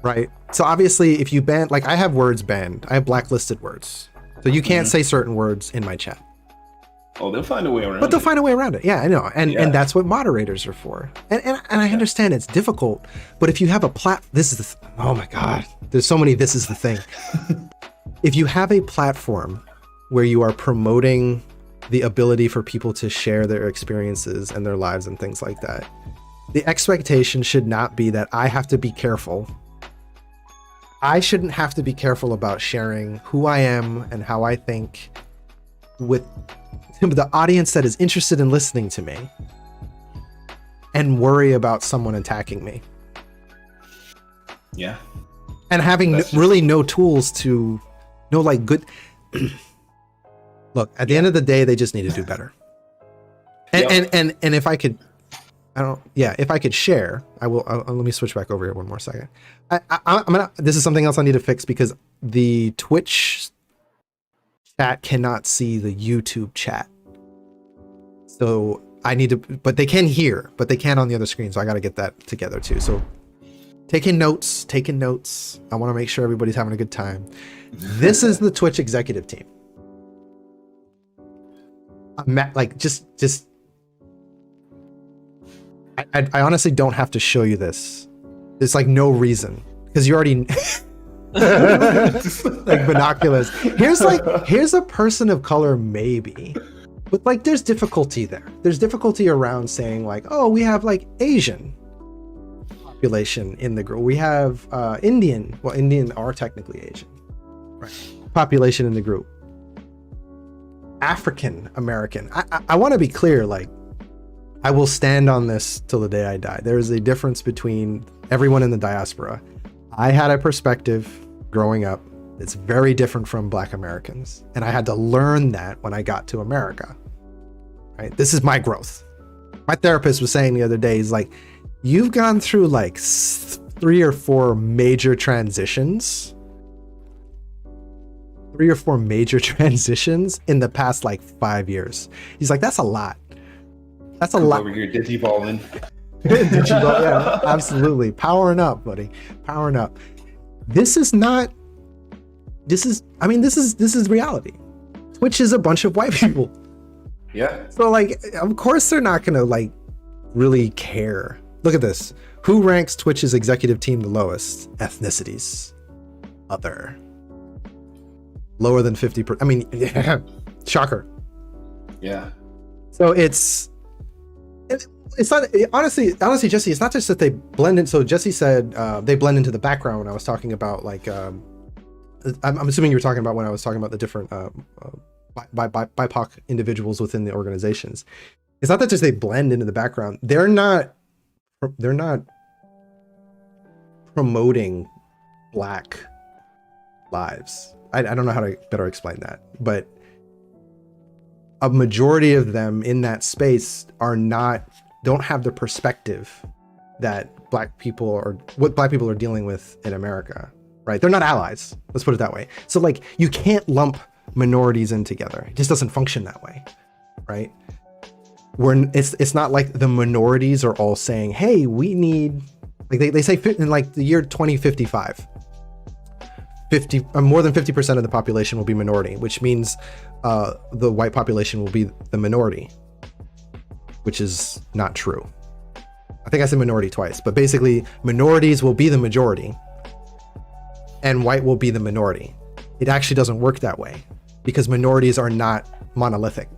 Speaker 1: right? So obviously, if you ban, like I have words banned, I have blacklisted words, so you can't say certain words in my chat.
Speaker 2: Oh, they'll find a way around it.
Speaker 1: But they'll find a way around it. Yeah, I know. And that's what moderators are for. And I understand it's difficult, but if you have a oh my God, there's so many, this is the thing. If you have a platform where you are promoting the ability for people to share their experiences and their lives and things like that, the expectation should not be that I have to be careful. I shouldn't have to be careful about sharing who I am and how I think with the audience that is interested in listening to me and worry about someone attacking me.
Speaker 2: Yeah.
Speaker 1: And having really no tools to know, like good. Look, at the end of the day, they just need to do better. And if I could, if I could share, I will. Let me switch back over here one more second. This is something else I need to fix because the Twitch chat cannot see the YouTube chat. So I need to, but they can hear, but they can't on the other screen. So I got to get that together too. So taking notes. I want to make sure everybody's having a good time. This is the Twitch executive team. Like just I honestly don't have to show you this. There's like no reason because you already like binoculars. Here's a person of color maybe, but like there's difficulty there. There's difficulty around saying like, oh, we have like Asian population in the group. We have Indian. Well, Indian are technically Asian, right? Population in the group. African American. I want to be clear. Like, I will stand on this till the day I die. There is a difference between everyone in the diaspora. I had a perspective growing up that's very different from Black Americans. And I had to learn that when I got to America, right? This is my growth. My therapist was saying the other day, he's like, you've gone through like 3 or 4 major transitions. 3 or 4 major transitions in the past like 5 years. He's like, that's a lot. That's a lot.
Speaker 2: Over here, digivolving.
Speaker 1: Digivolve, yeah, absolutely. Powering up, buddy. Powering up. This is reality. Twitch is a bunch of white people.
Speaker 2: Yeah.
Speaker 1: So like, of course they're not gonna like really care. Look at this. Who ranks Twitch's executive team the lowest? Ethnicities. Other. Lower than 50%. I mean, yeah, shocker.
Speaker 2: Yeah.
Speaker 1: So it's not honestly, Jesse, it's not just that they blend in. So Jesse said they blend into the background when I was talking about like, I'm assuming you were talking about when I was talking about the different BIPOC individuals within the organizations. It's not that just they blend into the background. They're not promoting Black lives. I don't know how to better explain that, but a majority of them in that space don't have the perspective that Black people are dealing with in America, right? They're not allies. Let's put it that way. So like, you can't lump minorities in together. It just doesn't function that way, right? It's not like the minorities are all saying, hey, we need, like they say in like the year 2055, more than 50% of the population will be minority, which means the white population will be the minority, which is not true. I think I said minority twice, but basically minorities will be the majority and white will be the minority. It actually doesn't work that way because minorities are not monolithic.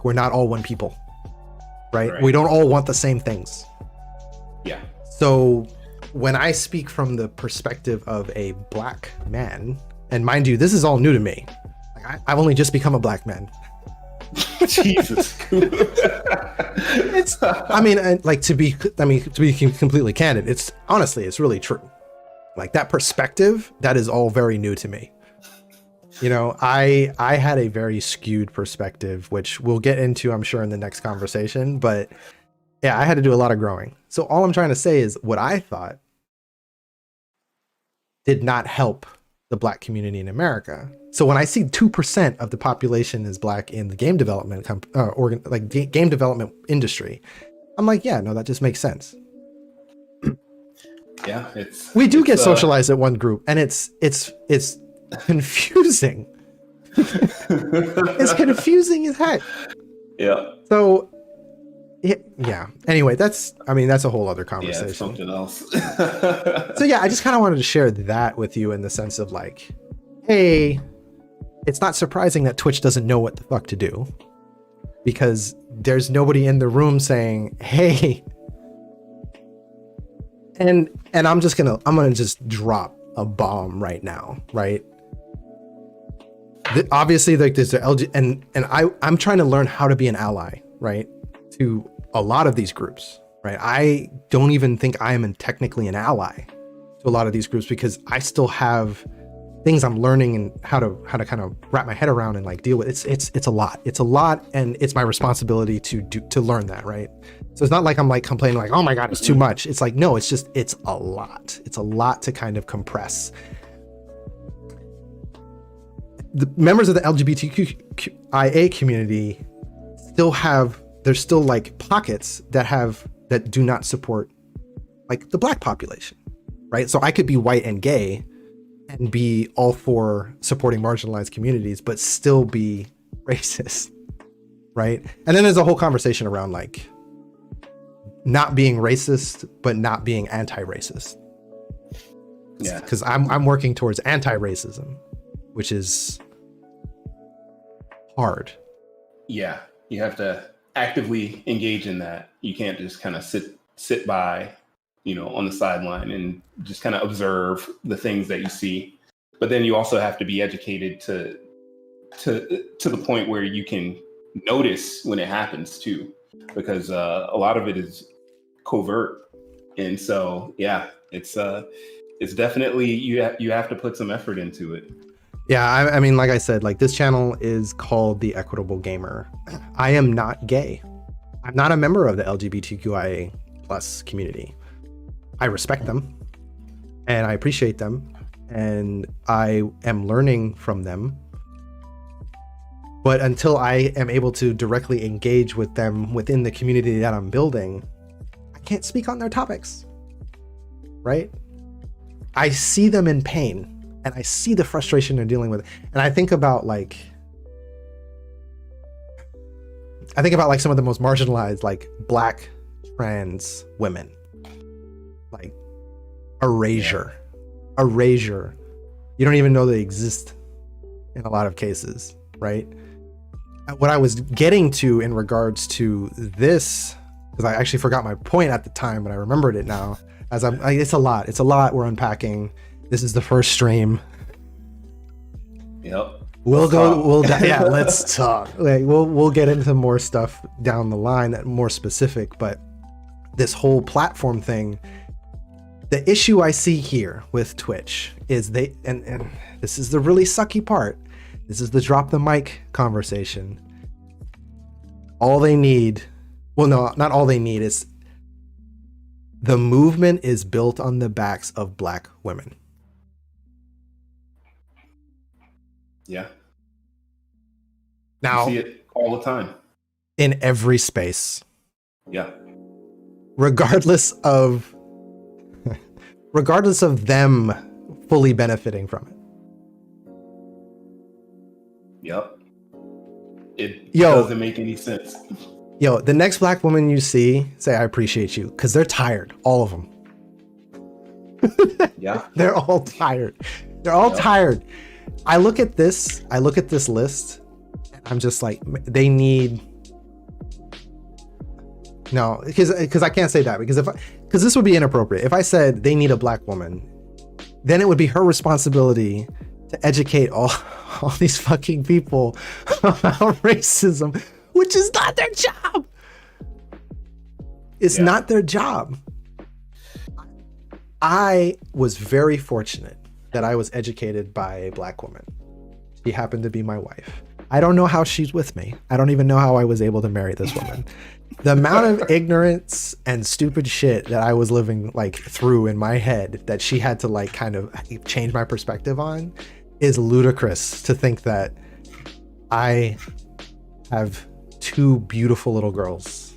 Speaker 1: We're not all one people, right? We don't all want the same things.
Speaker 2: Yeah.
Speaker 1: So when I speak from the perspective of a Black man, and mind you, this is all new to me. Like I've only just become a Black man.
Speaker 2: Jesus.
Speaker 1: I mean, like to be completely candid, it's really true. Like that perspective, that is all very new to me. You know, I had a very skewed perspective, which we'll get into, I'm sure, in the next conversation. But yeah, I had to do a lot of growing. So all I'm trying to say is what I thought did not help the Black community in America. So when I see 2% of the population is Black in the game development game development industry, I'm like, yeah, no, that just makes sense.
Speaker 2: Yeah,
Speaker 1: we do get socialized at one group, and it's confusing. It's confusing as heck.
Speaker 2: Yeah.
Speaker 1: So yeah. Anyway, that's a whole other conversation.
Speaker 2: Yeah, something else.
Speaker 1: So yeah, I just kind of wanted to share that with you in the sense of like, hey, it's not surprising that Twitch doesn't know what the fuck to do, because there's nobody in the room saying, hey, and I'm gonna just drop a bomb right now, right? Obviously, like there's the LG, and I'm trying to learn how to be an ally, right, to a lot of these groups, right? I don't even think I am technically an ally to a lot of these groups because I still have things I'm learning and how to kind of wrap my head around and like deal with. It's a lot, and it's my responsibility to learn that, right? So it's not like I'm like complaining like, oh my god, it's too much. It's like, no, it's a lot. It's a lot to kind of compress. The members of the LGBTQIA community there's still like pockets that do not support like the Black population, right? So I could be white and gay and be all for supporting marginalized communities, but still be racist, right? And then there's a whole conversation around like not being racist, but not being anti-racist.
Speaker 2: Yeah.
Speaker 1: Because I'm working towards anti-racism, which is hard.
Speaker 2: Yeah, you have to actively engage in that. You can't just kind of sit by, on the sideline and just kind of observe the things that you see. But then you also have to be educated to the point where you can notice when it happens too, because a lot of it is covert. And so, yeah, it's definitely, you have to put some effort into it.
Speaker 1: Yeah, I mean, like I said, like this channel is called The Equitable Gamer. I am not gay. I'm not a member of the LGBTQIA plus community. I respect them and I appreciate them and I am learning from them. But until I am able to directly engage with them within the community that I'm building, I can't speak on their topics, right? I see them in pain. And I see the frustration they're dealing with. And I think about like, I think about like some of the most marginalized, like Black trans women, like erasure. You don't even know they exist in a lot of cases, right? What I was getting to in regards to this, because I actually forgot my point at the time, but I remembered it now. It's a lot we're unpacking. This is the first stream.
Speaker 2: Yep.
Speaker 1: Let's talk. Like we'll get into more stuff down the line that more specific, but this whole platform thing, the issue I see here with Twitch is and this is the really sucky part. This is the drop the mic conversation. All they need, well, no, not all they need, is the movement is built on the backs of Black women.
Speaker 2: Yeah.
Speaker 1: Now,
Speaker 2: you see it all the time.
Speaker 1: In every space.
Speaker 2: Yeah.
Speaker 1: Regardless of them fully benefiting from it.
Speaker 2: Yep. It doesn't make any sense.
Speaker 1: The next Black woman you see, say, I appreciate you, because they're tired. All of them.
Speaker 2: Yeah.
Speaker 1: They're all tired. They're all tired. I look at this list, and I'm just like, they need... No, because I can't say that, because this would be inappropriate. If I said they need a Black woman, then it would be her responsibility to educate all these fucking people about racism, which is not their job. It's not their job. I was very fortunate that I was educated by a Black woman. She happened to be my wife. I don't know how she's with me. I don't even know how I was able to marry this woman. The amount of ignorance and stupid shit that I was living like through in my head that she had to like kind of change my perspective on is ludicrous, to think that I have two beautiful little girls,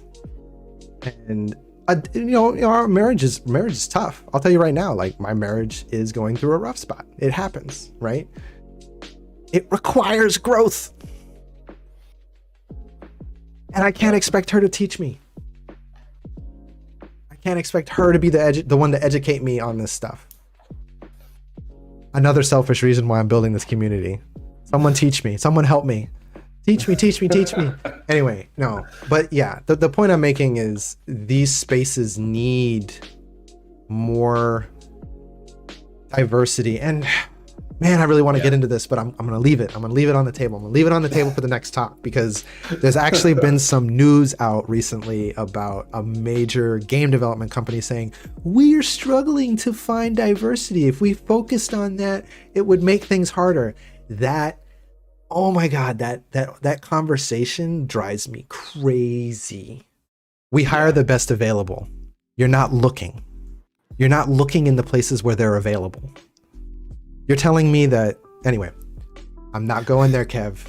Speaker 1: and our marriage is tough. I'll tell you right now, like my marriage is going through a rough spot. It happens, right? It requires growth. And I can't expect her to teach me. I can't expect her to be the one to educate me on this stuff. Another selfish reason why I'm building this community. Someone teach me. Someone help me. Teach me. Anyway, no. But yeah, the point I'm making is these spaces need more diversity. And man, I really want to get into this, but I'm going to leave it. I'm going to leave it on the table. I'm going to leave it on the table for the next talk, because there's actually been some news out recently about a major game development company saying, we're struggling to find diversity. If we focused on that, it would make things harder. Oh my God, that conversation drives me crazy. We hire the best available. You're not looking. You're not looking in the places where they're available. You're telling me that, anyway, I'm not going there, Kev.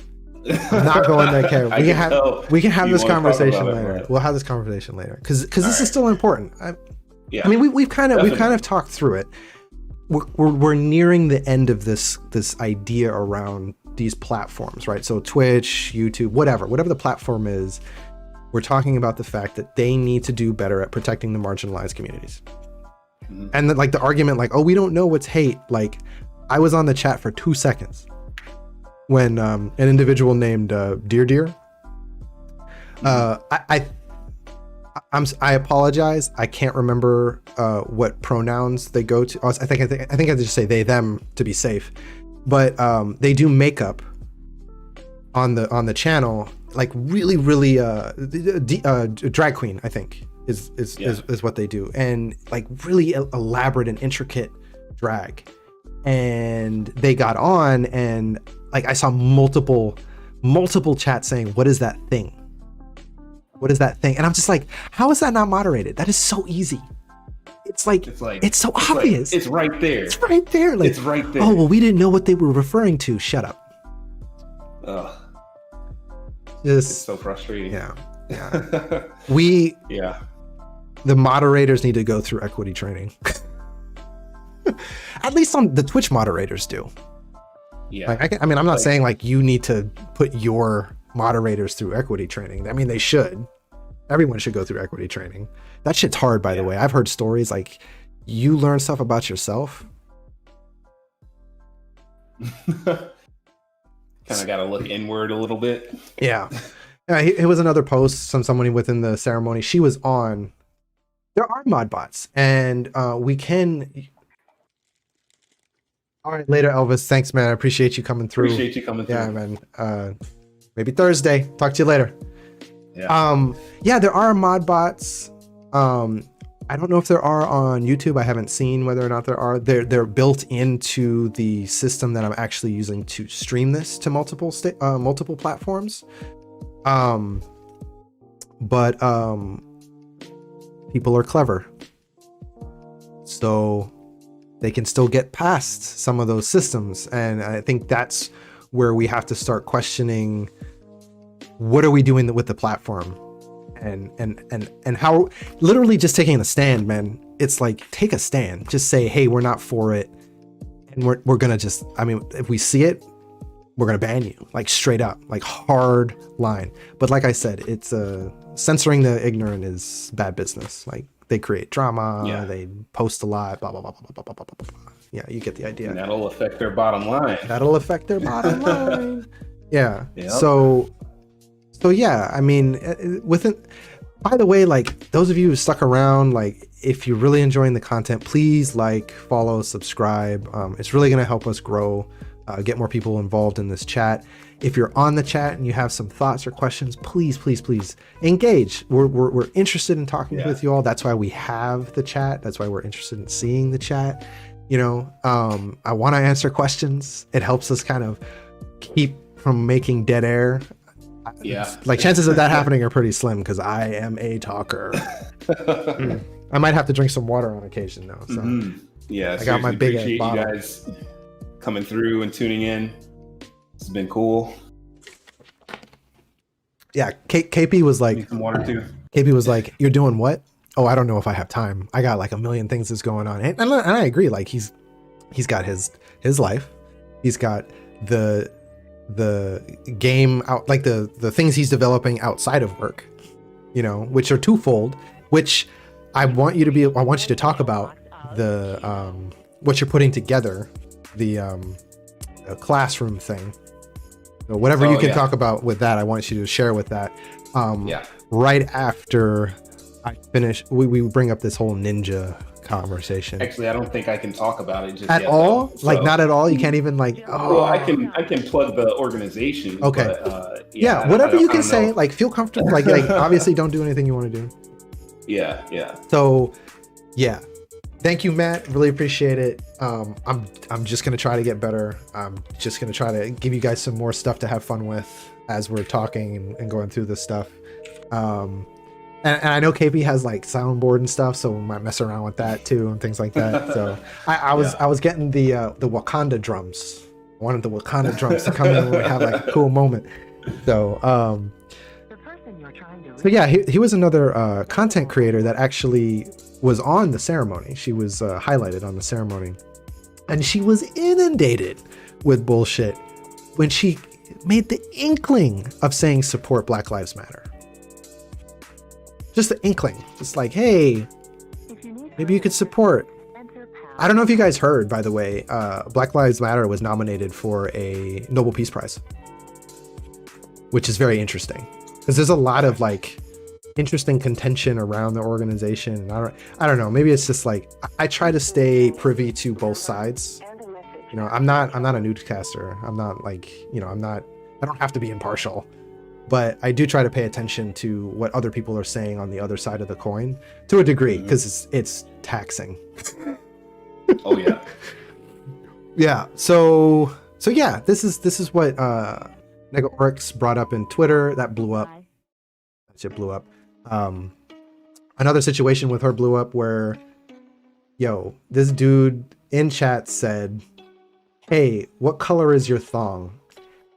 Speaker 1: I'm not going there, Kev. We can have this conversation later. Right? We'll have this conversation later, because this is still important. I mean, we've kind of talked through it. We're nearing the end of this idea around these platforms, right? So Twitch, YouTube, whatever the platform is, we're talking about the fact that they need to do better at protecting the marginalized communities. Mm-hmm. And then, like, the argument, like, oh, we don't know what's hate. Like, I was on the chat for 2 seconds when an individual named Dear, I apologize. I can't remember what pronouns they go to. I think I just say they, them to be safe. But they do makeup on the channel, like really drag queen, I think is what they do, and like really elaborate and intricate drag. And they got on, and like I saw multiple chats saying, what is that thing? What is that thing? And I'm just like, how is that not moderated? That is so easy. It's so obvious.
Speaker 2: It's right there.
Speaker 1: It's right there. Like,
Speaker 2: it's right there.
Speaker 1: Oh, well, we didn't know what they were referring to. Shut up.
Speaker 2: Ugh.
Speaker 1: It's
Speaker 2: so frustrating.
Speaker 1: Yeah.
Speaker 2: Yeah.
Speaker 1: The moderators need to go through equity training. At least the Twitch moderators do.
Speaker 2: Yeah.
Speaker 1: Like, I'm not saying like you need to put your moderators through equity training. I mean, they should. Everyone should go through equity training. That shit's hard, by the way. I've heard stories like you learn stuff about yourself.
Speaker 2: Kind of got to look inward a little bit.
Speaker 1: Yeah. It was another post from somebody within the ceremony. She was on. There are mod bots, and we can. All right, later, Elvis. Thanks, man. I appreciate you coming through.
Speaker 2: Appreciate you coming through.
Speaker 1: Yeah, man. Maybe Thursday. Talk to you later.
Speaker 2: Yeah.
Speaker 1: Yeah, there are mod bots. I don't know if there are on YouTube. I haven't seen whether or not there are. They're built into the system that I'm actually using to stream this to multiple platforms. But people are clever, so they can still get past some of those systems, and I think that's where we have to start questioning what are we doing with the platform, and how literally just taking a stand, man. It's like, take a stand, just say, hey, we're not for it, and we're gonna just, I mean, if we see it, we're gonna ban you, like straight up, like hard line. But like I said, it's censoring the ignorant is bad business. Like, they create drama, they post a lot, blah blah blah blah blah blah blah blah. Yeah, you get the idea.
Speaker 2: And that'll affect their bottom line.
Speaker 1: Yeah.
Speaker 2: Yep.
Speaker 1: So yeah, I mean, by the way, like, those of you who stuck around, like, if you're really enjoying the content, please like, follow, subscribe. It's really gonna help us grow, get more people involved in this chat. If you're on the chat and you have some thoughts or questions, please engage. We're interested in talking with you all. That's why we have the chat. That's why we're interested in seeing the chat. You know, I want to answer questions. It helps us kind of keep from making dead air.
Speaker 2: Yeah.
Speaker 1: Like, chances of that happening are pretty slim because I am a talker. I might have to drink some water on occasion though. So
Speaker 2: Yeah,
Speaker 1: I got my big
Speaker 2: appreciate
Speaker 1: bottle.
Speaker 2: you guys coming through and tuning in. It's been cool.
Speaker 1: Yeah, KP was like,
Speaker 2: Need some water too.
Speaker 1: KP was like, you're doing what? Oh, I don't know if I have time. I got like a million things that's going on. And I agree. Like, he's got his life. He's got the game out, like the things he's developing outside of work, you know, which are twofold, which I want you to talk about the what you're putting together, the classroom thing. So whatever you can talk about with that, I want you to share with that. Right after I finish, we bring up this whole ninja conversation.
Speaker 2: Actually, I don't think I can talk about it just
Speaker 1: at
Speaker 2: yet,
Speaker 1: all.
Speaker 2: Though,
Speaker 1: like, not at all. You can't even like. Oh,
Speaker 2: well, I can plug the organization.
Speaker 1: Okay.
Speaker 2: But,
Speaker 1: yeah, whatever you can say. Like, feel comfortable. Like obviously, don't do anything you want to do.
Speaker 2: Yeah.
Speaker 1: So, yeah. Thank you, Matt. Really appreciate it. I'm just gonna try to get better. I'm just gonna try to give you guys some more stuff to have fun with as we're talking and going through this stuff. And I know KP has like soundboard and stuff, so we might mess around with that too and things like that. So I was getting the Wakanda drums. I wanted the Wakanda drums to come in when we have like a cool moment. So so yeah, he was another content creator that actually was on the ceremony. She was highlighted on the ceremony, and she was inundated with bullshit when she made the inkling of saying support Black Lives Matter. Just the inkling. Just like, hey, maybe you could support. I don't know if you guys heard, by the way, Black Lives Matter was nominated for a Nobel Peace Prize, which is very interesting because there's a lot of like interesting contention around the organization. And I don't know. Maybe it's just like I try to stay privy to both sides. You know, I'm not a newscaster. I'm not like, you know, I don't have to be impartial. But I do try to pay attention to what other people are saying on the other side of the coin to a degree, because it's taxing.
Speaker 2: Oh yeah.
Speaker 1: Yeah. So yeah, this is what Nega Oryx brought up in Twitter. That blew up. That shit blew up. Another situation with her blew up where, this dude in chat said, "Hey, what color is your thong?"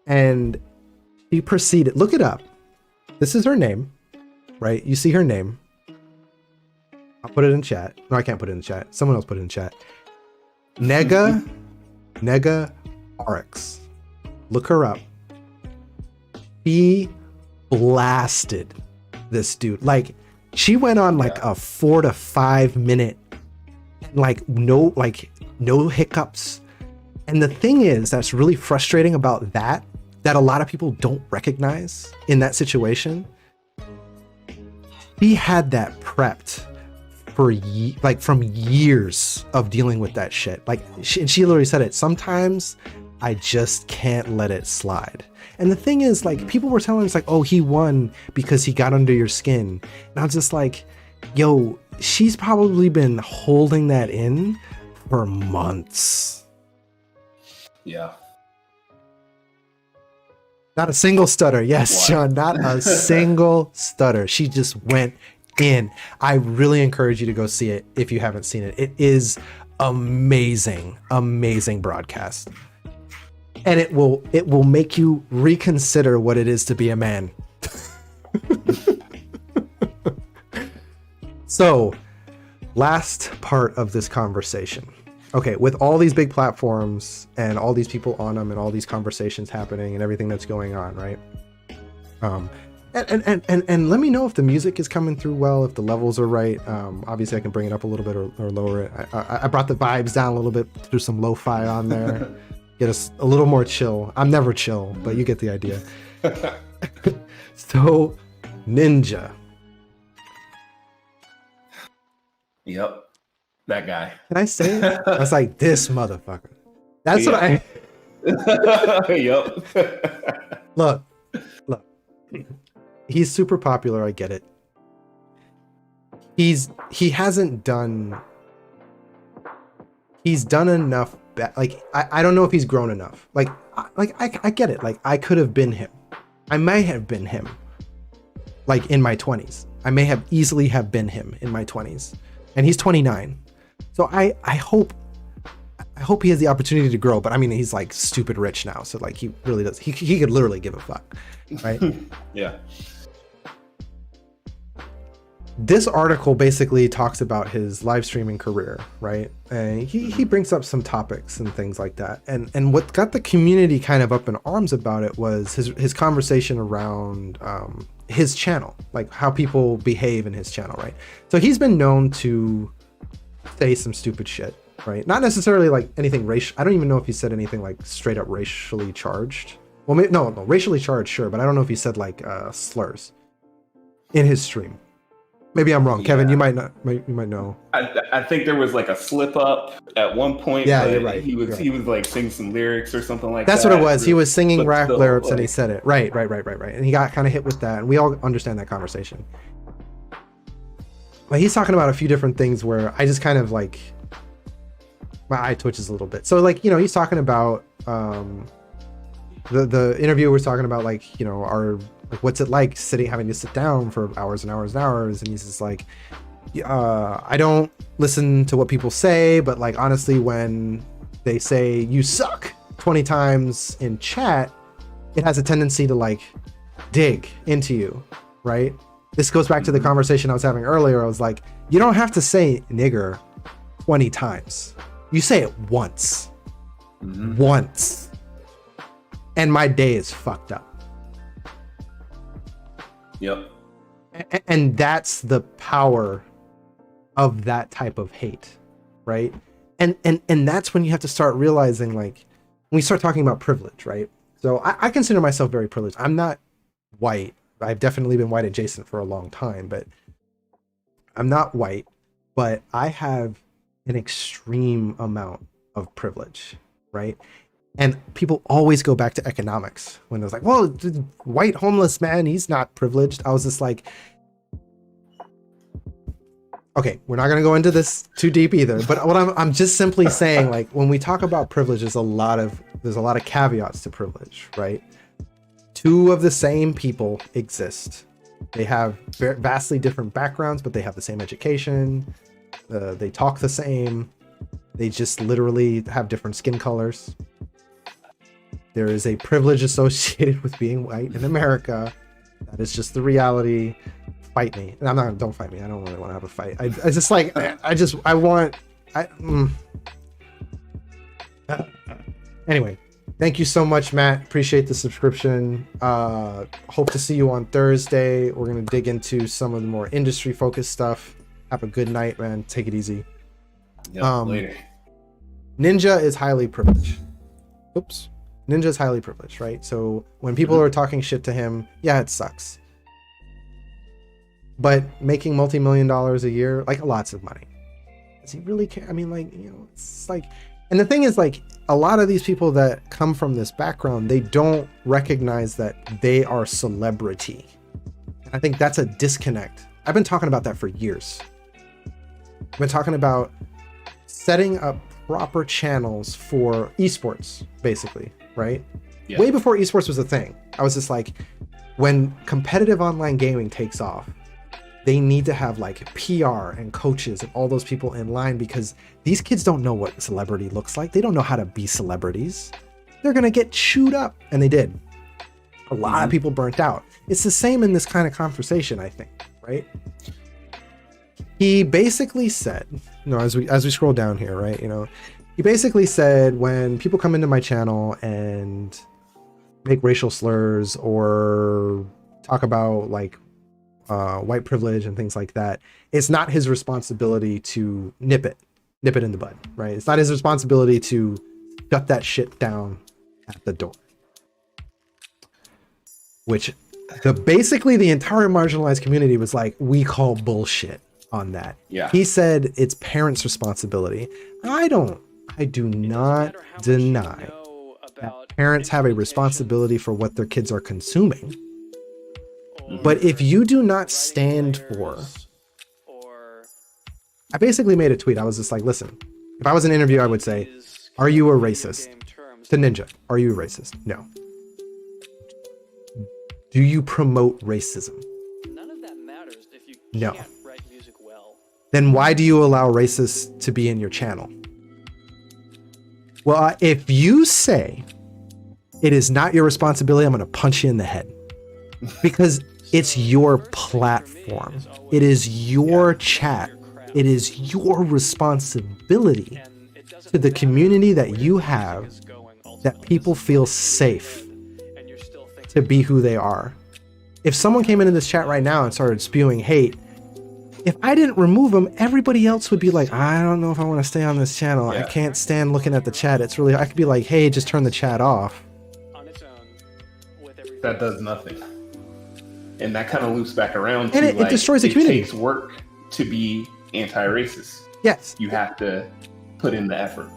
Speaker 1: And he proceeded, look it up. This is her name, right? You see her name. I'll put it in chat. No, I can't put it in chat. Someone else put it in chat. Nega Oryx. Look her up. He blasted this dude. Like, she went on like a 4 to 5 minute, like no hiccups. And the thing is, that's really frustrating about that a lot of people don't recognize in that situation. He had that prepped for from years of dealing with that shit. Like, she literally said it. Sometimes I just can't let it slide. And the thing is, like, people were telling us like, oh, he won because he got under your skin. And I was just like, yo, she's probably been holding that in for months.
Speaker 2: Yeah.
Speaker 1: Not a single stutter. Yes, Sean, not a single stutter. She just went in. I really encourage you to go see it if you haven't seen it. It is amazing, amazing broadcast. And it will make you reconsider what it is to be a man. So, last part of this conversation. Okay, with all these big platforms and all these people on them and all these conversations happening and everything that's going on, right? And let me know if the music is coming through well, if the levels are right. Obviously, I can bring it up a little bit or lower it. I brought the vibes down a little bit, threw some lo-fi on there. Get us a little more chill. I'm never chill, but you get the idea. So, Ninja.
Speaker 2: Yep. That guy.
Speaker 1: Can I say it? I was like, this motherfucker. That's what I...
Speaker 2: Yep.
Speaker 1: Look. He's super popular, I get it. He's done enough. Like, I don't know if he's grown enough. Like I get it. Like, I could have been him. I may have been him. Like, in my 20s. I may have easily have been him in my 20s. And he's 29. So I hope he has the opportunity to grow. But I mean, he's like stupid rich now. So like, he really does. He could literally give a fuck. Right?
Speaker 2: Yeah.
Speaker 1: This article basically talks about his live streaming career, right? And he brings up some topics and things like that. And what got the community kind of up in arms about it was his conversation around his channel, like how people behave in his channel, right? So he's been known to say some stupid shit, right? Not necessarily like anything racial. I don't even know if he said anything like straight up racially charged. Well, maybe, no, racially charged, sure, but I don't know if he said like slurs in his stream. Maybe I'm wrong. Yeah. Kevin, you might know.
Speaker 2: I think there was like a slip up at one point.
Speaker 1: Yeah, you're right.
Speaker 2: He was like singing some lyrics or something like
Speaker 1: that. That's what it was. He was singing rap lyrics,
Speaker 2: like,
Speaker 1: and he said it. Right. And he got kind of hit with that, and we all understand that conversation. But he's talking about a few different things where I just kind of like, my eye twitches a little bit. So like, he's talking about the interviewer was talking about like, like, what's it like having to sit down for hours and hours and hours? And he's just like, I don't listen to what people say, but like, honestly, when they say you suck 20 times in chat, it has a tendency to like dig into you, right? This goes back to the conversation I was having earlier. I was like, you don't have to say nigger 20 times. You say it once. Once. And my day is fucked up.
Speaker 2: Yep.
Speaker 1: And that's the power of that type of hate, right? And that's when you have to start realizing, like, when we start talking about privilege, right? So I consider myself very privileged. I'm not white. I've definitely been white adjacent for a long time, but I'm not white, but I have an extreme amount of privilege, right? And people always go back to economics when it's like, well, white homeless man, he's not privileged. I was just like, okay, we're not going to go into this too deep either. But what I'm just simply saying, like, when we talk about privilege, there's a lot of caveats to privilege, right? Two of the same people exist. They have vastly different backgrounds, but they have the same education. They talk the same. They just literally have different skin colors. There is a privilege associated with being white in America. That is just the reality. Fight me. And don't fight me. I don't really want to have a fight. I just like, anyway, Thank you so much, Matt. Appreciate the subscription. Hope to see you on Thursday. We're going to dig into some of the more industry focused stuff. Have a good night, man. Take it easy.
Speaker 2: Later.
Speaker 1: Ninja is highly privileged. Oops. Ninja is highly privileged, right? So when people are talking shit to him, yeah, it sucks. But making multi-million dollars a year, like lots of money. Does he really care? I mean, like, you know, it's like, and the thing is, like, a lot of these people that come from this background, they don't recognize that they are celebrity. And I think that's a disconnect. I've been talking about that for years. I've been talking about setting up proper channels for esports, basically, right?
Speaker 2: Yeah.
Speaker 1: Way before esports was a thing. I was just like, when competitive online gaming takes off, they need to have like PR and coaches and all those people in line, because these kids don't know what celebrity looks like. They don't know how to be celebrities. They're going to get chewed up. And they did. A lot of people burnt out. It's the same in this kind of conversation, I think, right? He basically said, you know, as we scroll down here, right, you know, he basically said, when people come into my channel and make racial slurs or talk about like white privilege and things like that, it's not his responsibility to nip it in the bud, right? It's not his responsibility to shut that shit down at the door. Which basically the entire marginalized community was like, we call bullshit on that.
Speaker 2: Yeah.
Speaker 1: He said it's parents' responsibility. I do not deny that parents have a responsibility for what their kids are consuming. But if you do not stand for, I basically made a tweet. I was just like, listen, if I was in an interview, I would say, are you a racist? To Ninja, are you a racist? No. Do you promote racism?
Speaker 3: None of that matters if you can't write music well.
Speaker 1: Then why do you allow racists to be in your channel? Well, if you say it is not your responsibility, I'm going to punch you in the head. Because it's your platform. It is your chat. It is your responsibility to the community that you have, that people feel safe to be who they are. If someone came into this chat right now and started spewing hate, if I didn't remove them, everybody else would be like, I don't know if I want to stay on this channel. I can't stand looking at the chat. It's really, I could be like, hey, just turn the chat off.
Speaker 2: That does nothing. And that kind of loops back around
Speaker 1: and
Speaker 2: to
Speaker 1: it destroys the community.
Speaker 2: It takes work to be anti-racist.
Speaker 1: Yes.
Speaker 2: You have to put in the effort.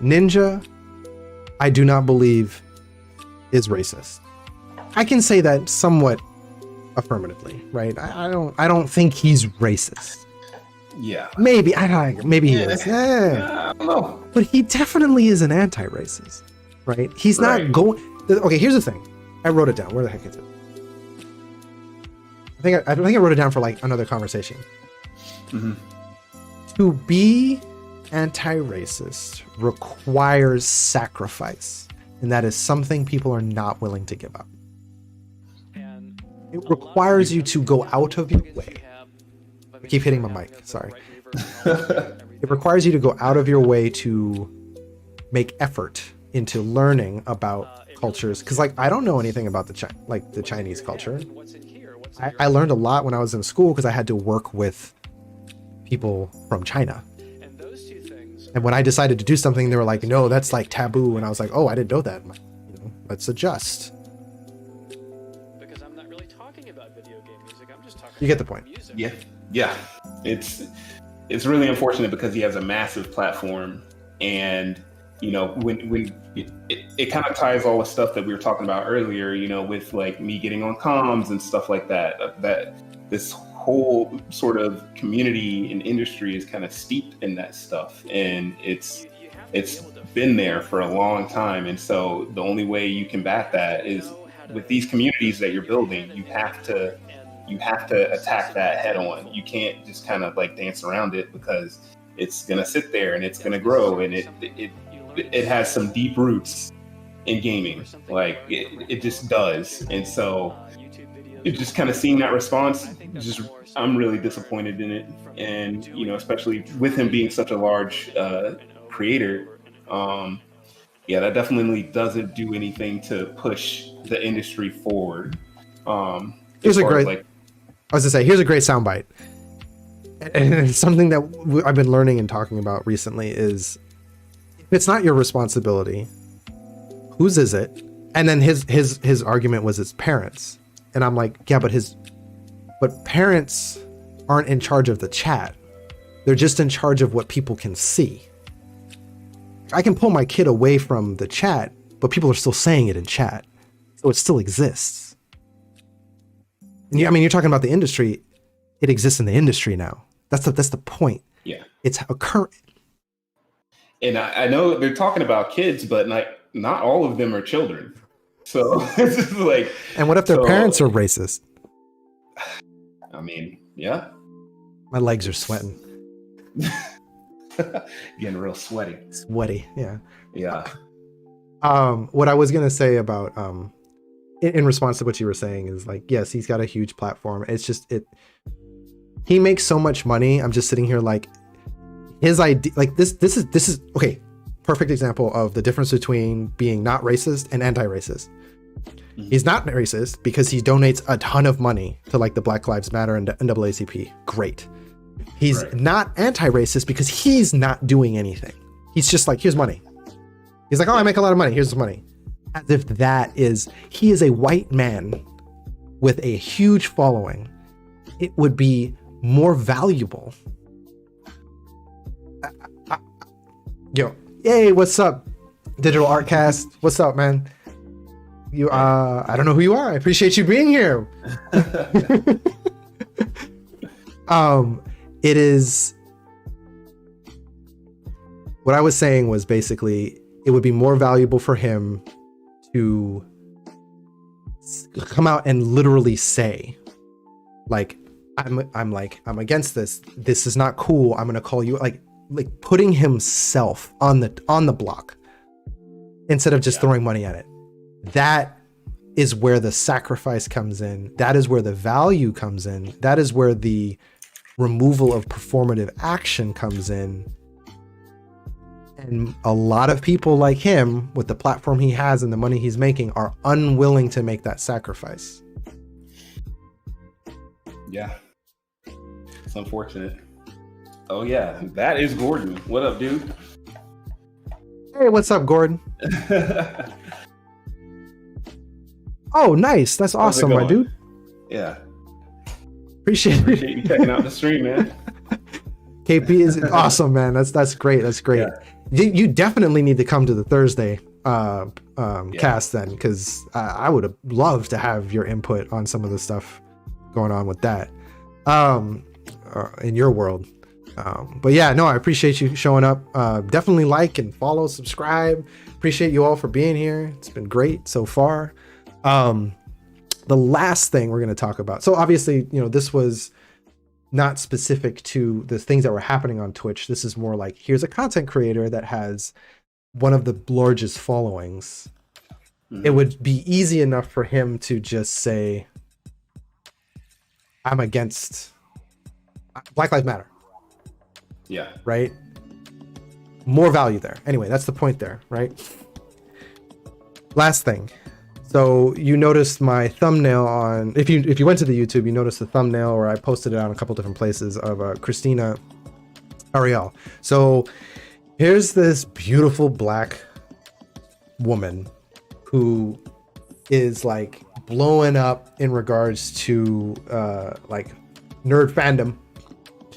Speaker 1: Ninja, I do not believe is racist. I can say that somewhat affirmatively, right? I don't think he's racist.
Speaker 2: Yeah.
Speaker 1: Maybe he is.
Speaker 2: I don't know.
Speaker 1: But he definitely is an anti-racist, right? He's not going. Okay, here's the thing. I wrote it down. Where the heck is it? I think I wrote it down for like another conversation. To be anti-racist requires sacrifice, and that is something people are not willing to give up. It requires you to go out of your way. I keep hitting my mic, sorry. It requires you to go out of your way to make effort into learning about cultures, because like I don't know anything about the Chinese culture. I learned a lot when I was in school because I had to work with people from China. And when I decided to do something, they were like, no, that's like taboo. And I was like, oh, I didn't know that. You know, let's adjust.
Speaker 3: Because I'm not really talking about video game music. I'm just talking
Speaker 1: You get the point.
Speaker 3: Music.
Speaker 2: Yeah. It's really unfortunate because he has a massive platform, and you know, when it kind of ties all the stuff that we were talking about earlier, you know, with like me getting on comms and stuff like that, that this whole sort of community and industry is kind of steeped in that stuff, and it's been there for a long time. And so the only way you combat that is with these communities that you're building. You have to attack that head on. You can't just kind of like dance around it, because it's gonna sit there and it's gonna grow, and it has some deep roots in gaming. Like it just does. And so it just kind of seeing that response, I'm really disappointed in it. And you know, especially with him being such a large creator, yeah, that definitely doesn't do anything to push the industry forward.
Speaker 1: Here's
Speaker 2: As
Speaker 1: a
Speaker 2: far as
Speaker 1: great,
Speaker 2: like,
Speaker 1: I was gonna say, here's a great soundbite. And it's something that I've been learning and talking about recently is, if it's not your responsibility, whose is it? And then his argument was his parents. And I'm like, yeah, but parents aren't in charge of the chat. They're just in charge of what people can see. I can pull my kid away from the chat, but people are still saying it in chat. So it still exists. And I mean, you're talking about the industry. It exists in the industry now. That's the point.
Speaker 2: yeah.
Speaker 1: It's occurring.
Speaker 2: And I know they're talking about kids, but not all of them are children. So it's just like,
Speaker 1: And what if their parents are racist?
Speaker 2: I mean, yeah.
Speaker 1: My legs are sweating.
Speaker 2: Getting real sweaty.
Speaker 1: Sweaty, yeah.
Speaker 2: Yeah.
Speaker 1: What I was gonna say about in response to what you were saying is like, yes, he's got a huge platform. It's just he makes so much money. I'm just sitting here like, his idea, like this is okay. Perfect example of the difference between being not racist and anti-racist. He's not racist because he donates a ton of money to like the Black Lives Matter and NAACP. Great. He's not anti-racist because he's not doing anything. He's just like, here's money. He's like, oh, I make a lot of money. Here's the money. As if he is a white man with a huge following. It would be more valuable. Yo, hey, what's up? Digital Artcast. What's up, man? You, I don't know who you are. I appreciate you being here. It is, what I was saying was basically, it would be more valuable for him to come out and literally say, like, I'm against this. This is not cool. I'm gonna call you, like putting himself on the block instead of just throwing money at it. That is where the sacrifice comes in. That is where the value comes in. That is where the removal of performative action comes in. And a lot of people like him, with the platform he has and the money he's making, are unwilling to make that sacrifice.
Speaker 2: Yeah. It's unfortunate. Oh yeah, that is Gordon. What up, dude?
Speaker 1: Hey, what's up, Gordon? Oh, nice. That's awesome, my dude.
Speaker 2: Yeah.
Speaker 1: Appreciate
Speaker 2: you checking out the stream, man.
Speaker 1: KP is awesome, man. That's great. That's great. Yeah. You definitely need to come to the Thursday cast then, because I would have loved to have your input on some of the stuff going on with that in your world. But yeah, no, I appreciate you showing up. Definitely like and follow, subscribe. Appreciate you all for being here. It's been great so far. The last thing we're going to talk about. So obviously, this was not specific to the things that were happening on Twitch. This is more like, here's a content creator that has one of the largest followings. Mm-hmm. It would be easy enough for him to just say, I'm against Black Lives Matter.
Speaker 2: Yeah.
Speaker 1: Right? More value there. Anyway, that's the point there, right? Last thing. So you noticed my thumbnail on, if you went to the YouTube, you noticed the thumbnail, or I posted it on a couple different places, of Krystina Arielle. So here's this beautiful black woman who is like blowing up in regards to like nerd fandom.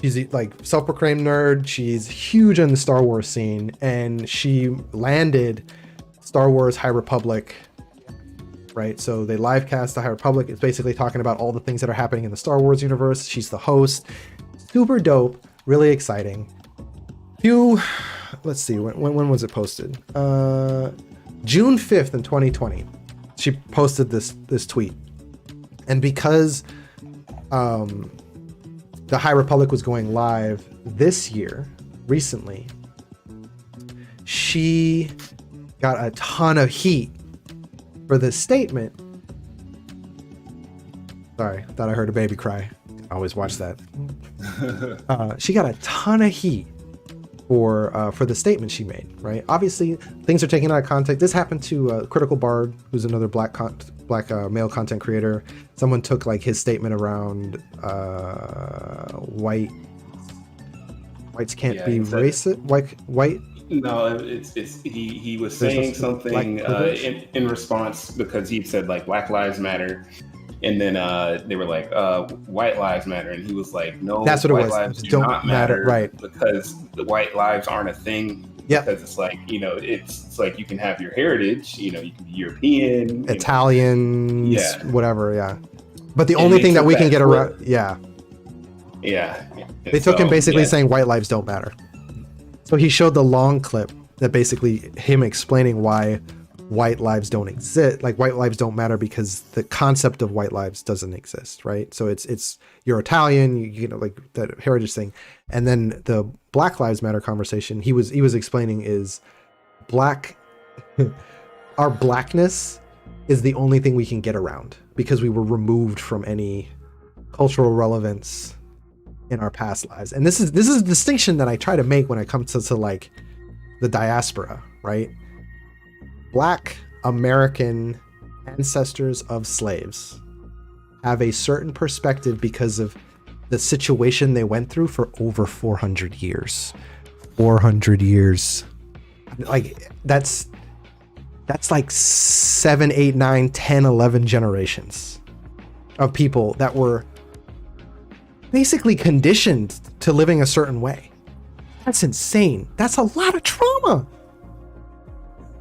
Speaker 1: She's like self-proclaimed nerd. She's huge in the Star Wars scene, and she landed Star Wars High Republic. Right, so they live cast the High Republic. It's basically talking about all the things that are happening in the Star Wars universe. She's the host. Super dope, really exciting. Let's see, when was it posted? June 5th in 2020. She posted this tweet. And because the High Republic was going live this year, recently, she got a ton of heat for this statement. Sorry, thought I heard a baby cry. I always watch that. She got a ton of heat for the statement she made, right? Obviously, things are taken out of context. This happened to Critical Bard, who's another black male content creator. Someone took like his statement around whites can't be racist. White.
Speaker 2: No, it's he was saying something in response because he said like Black Lives Matter. And then they were like, white lives matter. And he was like, no,
Speaker 1: that's what
Speaker 2: white
Speaker 1: it was.
Speaker 2: lives
Speaker 1: Don't
Speaker 2: not matter,
Speaker 1: right?
Speaker 2: Because the white lives aren't a thing.
Speaker 1: Yeah.
Speaker 2: Because it's like, you know, it's like you can have your heritage, you know, you can be European,
Speaker 1: Italians, whatever, yeah. But the only thing that we can get around, yeah. They took him basically saying white lives don't matter. So he showed the long clip that basically him explaining why white lives don't exist, like white lives don't matter because the concept of white lives doesn't exist, right? So it's you're Italian, you know, like that heritage thing. And then the Black Lives Matter conversation he was explaining is our blackness is the only thing we can get around because we were removed from any cultural relevance in our past lives. And this is a distinction that I try to make when it comes to like the diaspora, right? Black American ancestors of slaves have a certain perspective because of the situation they went through for over 400 years. 400 years. Like that's like 7, 8, 9, 10, 11 generations of people that were basically conditioned to living a certain way. That's insane. That's a lot of trauma.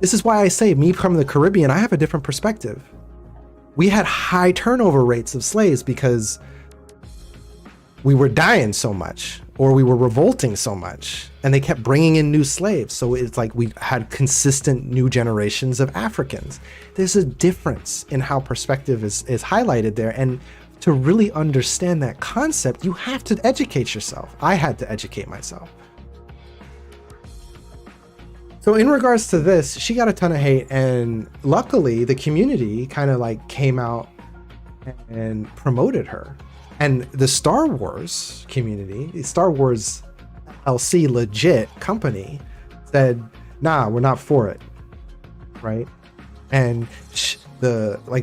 Speaker 1: This is why I say, me from the Caribbean, I have a different perspective. We had high turnover rates of slaves because we were dying so much, or we were revolting so much, and they kept bringing in new slaves. So it's like we had consistent new generations of Africans. There's a difference in how perspective is highlighted there. And to really understand that concept, you have to educate yourself. I had to educate myself. So in regards to this, she got a ton of hate, and luckily the community kind of like came out and promoted her. And the Star Wars community, the Star Wars LC legit company said, nah, we're not for it, right? And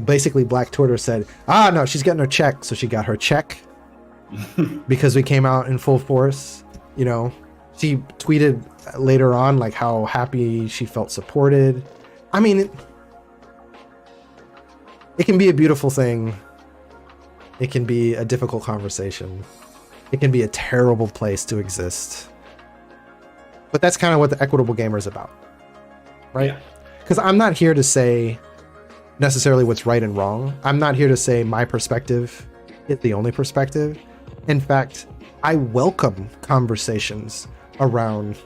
Speaker 1: basically Black Twitter said, no, she's getting her check. So she got her check because we came out in full force, you know. She tweeted later on like how happy she felt supported. I mean, it can be a beautiful thing. It can be a difficult conversation. It can be a terrible place to exist. But that's kind of what the Equitable Gamer is about, right? Because I'm not here to say necessarily what's right and wrong. I'm not here to say my perspective is the only perspective. In fact, I welcome conversations around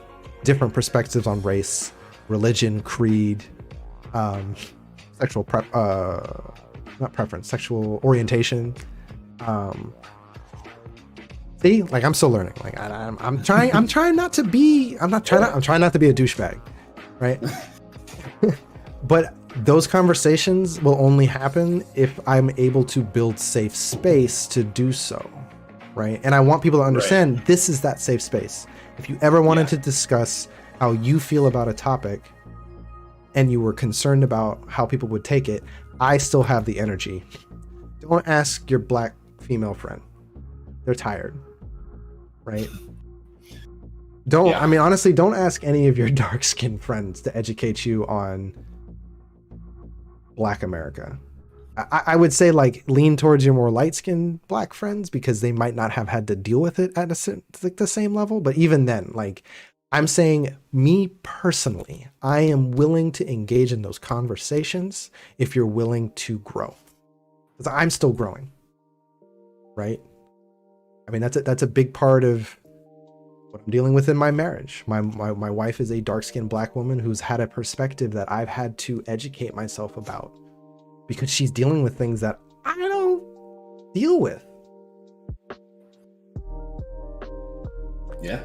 Speaker 1: different perspectives on race, religion, creed, sexual sexual orientation. See, like I'm still learning. Like I'm trying not to be a douchebag, right? But those conversations will only happen if I'm able to build safe space to do so, right? And I want people to understand this is that safe space. If you ever wanted to discuss how you feel about a topic and you were concerned about how people would take it, I still have the energy. Don't ask your Black female friend. They're tired, right? I mean, honestly, don't ask any of your dark-skinned friends to educate you on Black America. I would say like lean towards your more light-skinned Black friends because they might not have had to deal with it at the same level. But even then, like I'm saying, me personally, I am willing to engage in those conversations if you're willing to grow. Because I'm still growing, right? I mean, that's a big part of what I'm dealing with in my marriage. My wife is a dark-skinned Black woman who's had a perspective that I've had to educate myself about, because she's dealing with things that I don't deal with.
Speaker 2: Yeah.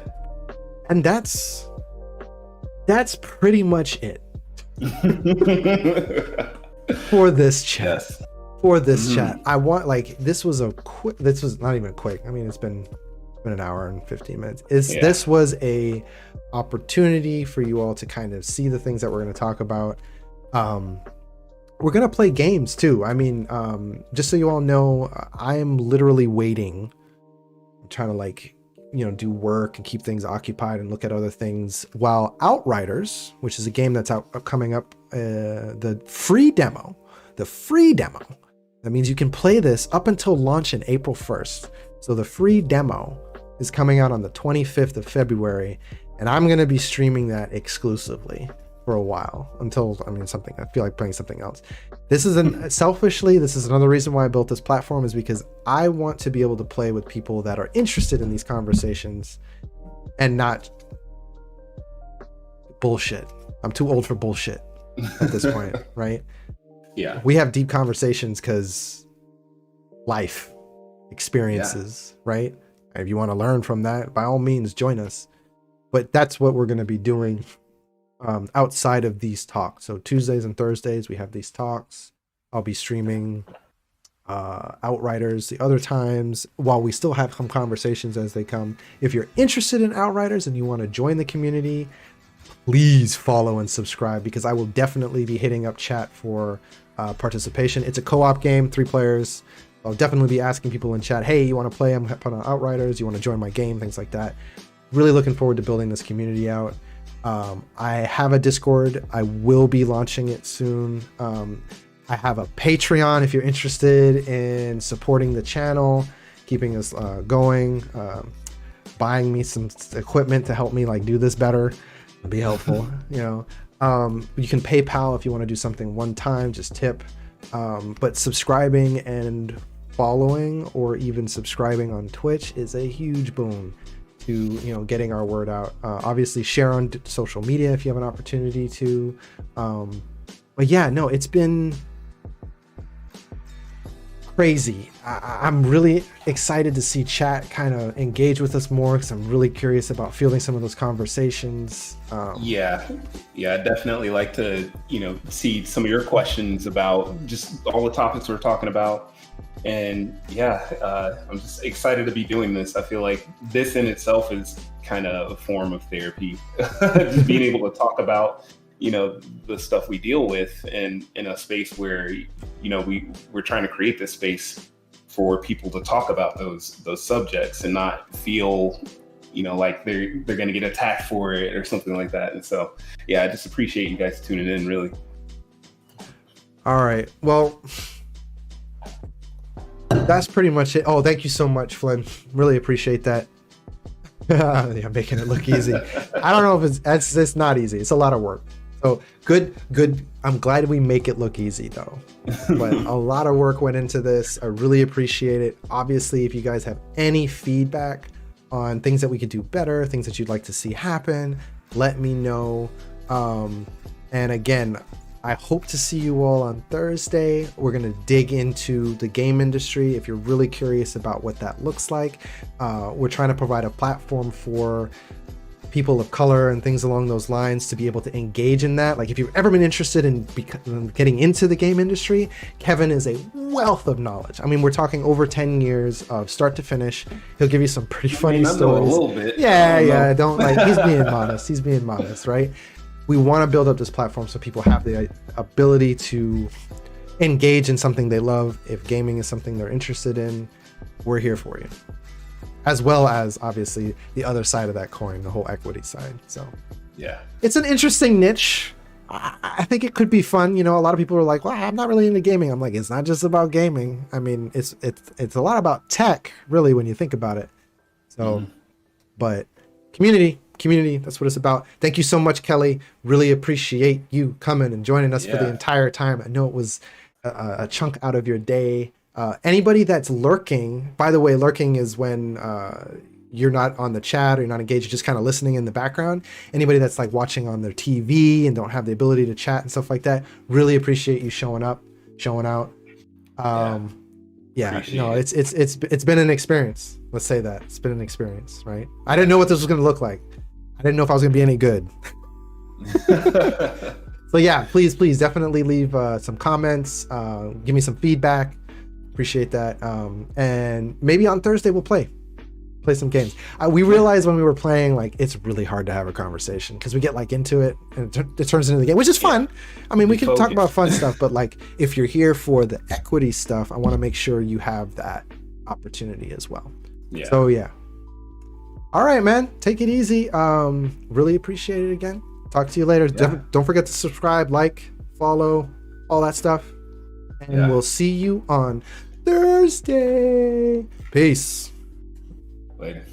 Speaker 1: And that's pretty much it for this chat.
Speaker 2: Yes.
Speaker 1: For this chat. I want, like, this was not even quick. I mean, it's been been an hour and 15 minutes. This was a opportunity for you all to kind of see the things that we're going to talk about. We're going to play games too. I mean, just so you all know, I am literally waiting. I'm trying to like, you know, do work and keep things occupied and look at other things while Outriders, which is a game that's coming up, the free demo, that means you can play this up until launch in April 1st. So the free demo is coming out on the 25th of February, and I'm going to be streaming that exclusively for a while until, I feel like playing something else. Selfishly, this is another reason why I built this platform, is because I want to be able to play with people that are interested in these conversations and not bullshit. I'm too old for bullshit at this point, right?
Speaker 2: Yeah.
Speaker 1: We have deep conversations because life experiences, right? If you want to learn from that, by all means, join us. But that's what we're going to be doing outside of these talks. So Tuesdays and Thursdays, we have these talks. I'll be streaming Outriders the other times while we still have some conversations as they come. If you're interested in Outriders and you want to join the community, please follow and subscribe, because I will definitely be hitting up chat for participation. It's a co-op game, 3 players. I'll definitely be asking people in chat, hey, you want to play? I'm putting on Outriders. You want to join my game? Things like that. Really looking forward to building this community out. I have a Discord. I will be launching it soon. I have a Patreon if you're interested in supporting the channel, keeping us going, buying me some equipment to help me like do this better. It'd be helpful, you know. You can PayPal if you want to do something one time, just tip. But subscribing and following, or even subscribing on Twitch, is a huge boon to, you know, getting our word out. Obviously share on social media if you have an opportunity to. But yeah, no, it's been crazy. I'm really excited to see chat kind of engage with us more, because I'm really curious about fielding some of those conversations.
Speaker 2: Yeah, I'd definitely like to, you know, see some of your questions about just all the topics we're talking about. And yeah, I'm just excited to be doing this. I feel like this in itself is kind of a form of therapy. Just being able to talk about, you know, the stuff we deal with, and in a space where, you know, we're trying to create this space for people to talk about those subjects and not feel, you know, like they're going to get attacked for it or something like that. And so, yeah, I just appreciate you guys tuning in, really. All
Speaker 1: right. Well, that's pretty much it. Oh, thank you so much, Flynn. Really appreciate that. Yeah, making it look easy. I don't know if it's not easy. It's a lot of work. So good. I'm glad we make it look easy though. But a lot of work went into this. I really appreciate it. Obviously, if you guys have any feedback on things that we could do better, things that you'd like to see happen, let me know. And again, I hope to see you all on Thursday. We're going to dig into the game industry. If you're really curious about what that looks like, we're trying to provide a platform for people of color and things along those lines to be able to engage in that. Like if you've ever been interested in getting into the game industry, Kevin is a wealth of knowledge. I mean, we're talking over 10 years of start to finish. He'll give you some pretty funny stories.
Speaker 2: A little bit.
Speaker 1: Yeah. Don't like, he's being modest, right? We want to build up this platform so people have the ability to engage in something they love. If gaming is something they're interested in, we're here for you. As well as obviously the other side of that coin, the whole equity side. So
Speaker 2: yeah,
Speaker 1: it's an interesting niche. I think it could be fun. You know, a lot of people are like, well, I'm not really into gaming. I'm like, it's not just about gaming. I mean, it's a lot about tech, really, when you think about it. So, but community, that's what it's about. Thank you so much, Kelly. Really appreciate you coming and joining us for the entire time. I know it was a chunk out of your day. Anybody that's lurking, by the way, lurking is when you're not on the chat or you're not engaged, you're just kind of listening in the background. Anybody that's like watching on their TV and don't have the ability to chat and stuff like that, really appreciate you showing up, showing out. It's been an experience. Let's say that it's been an experience, right? I didn't know what this was going to look like. I didn't know if I was going to be any good. So yeah, please definitely leave some comments, give me some feedback. Appreciate that. And maybe on Thursday we'll play. play some games. We realized when we were playing, like, it's really hard to have a conversation because we get like into it and it turns into the game, which is fun. I mean, we can talk about fun stuff, but like if you're here for the equity stuff, I want to make sure you have that opportunity as well.
Speaker 2: Yeah.
Speaker 1: So yeah. All right, man. Take it easy. Really appreciate it again. Talk to you later.
Speaker 2: Yeah.
Speaker 1: Don't forget to subscribe, like, follow, all that stuff. And we'll see you on Thursday. Peace.
Speaker 2: Later.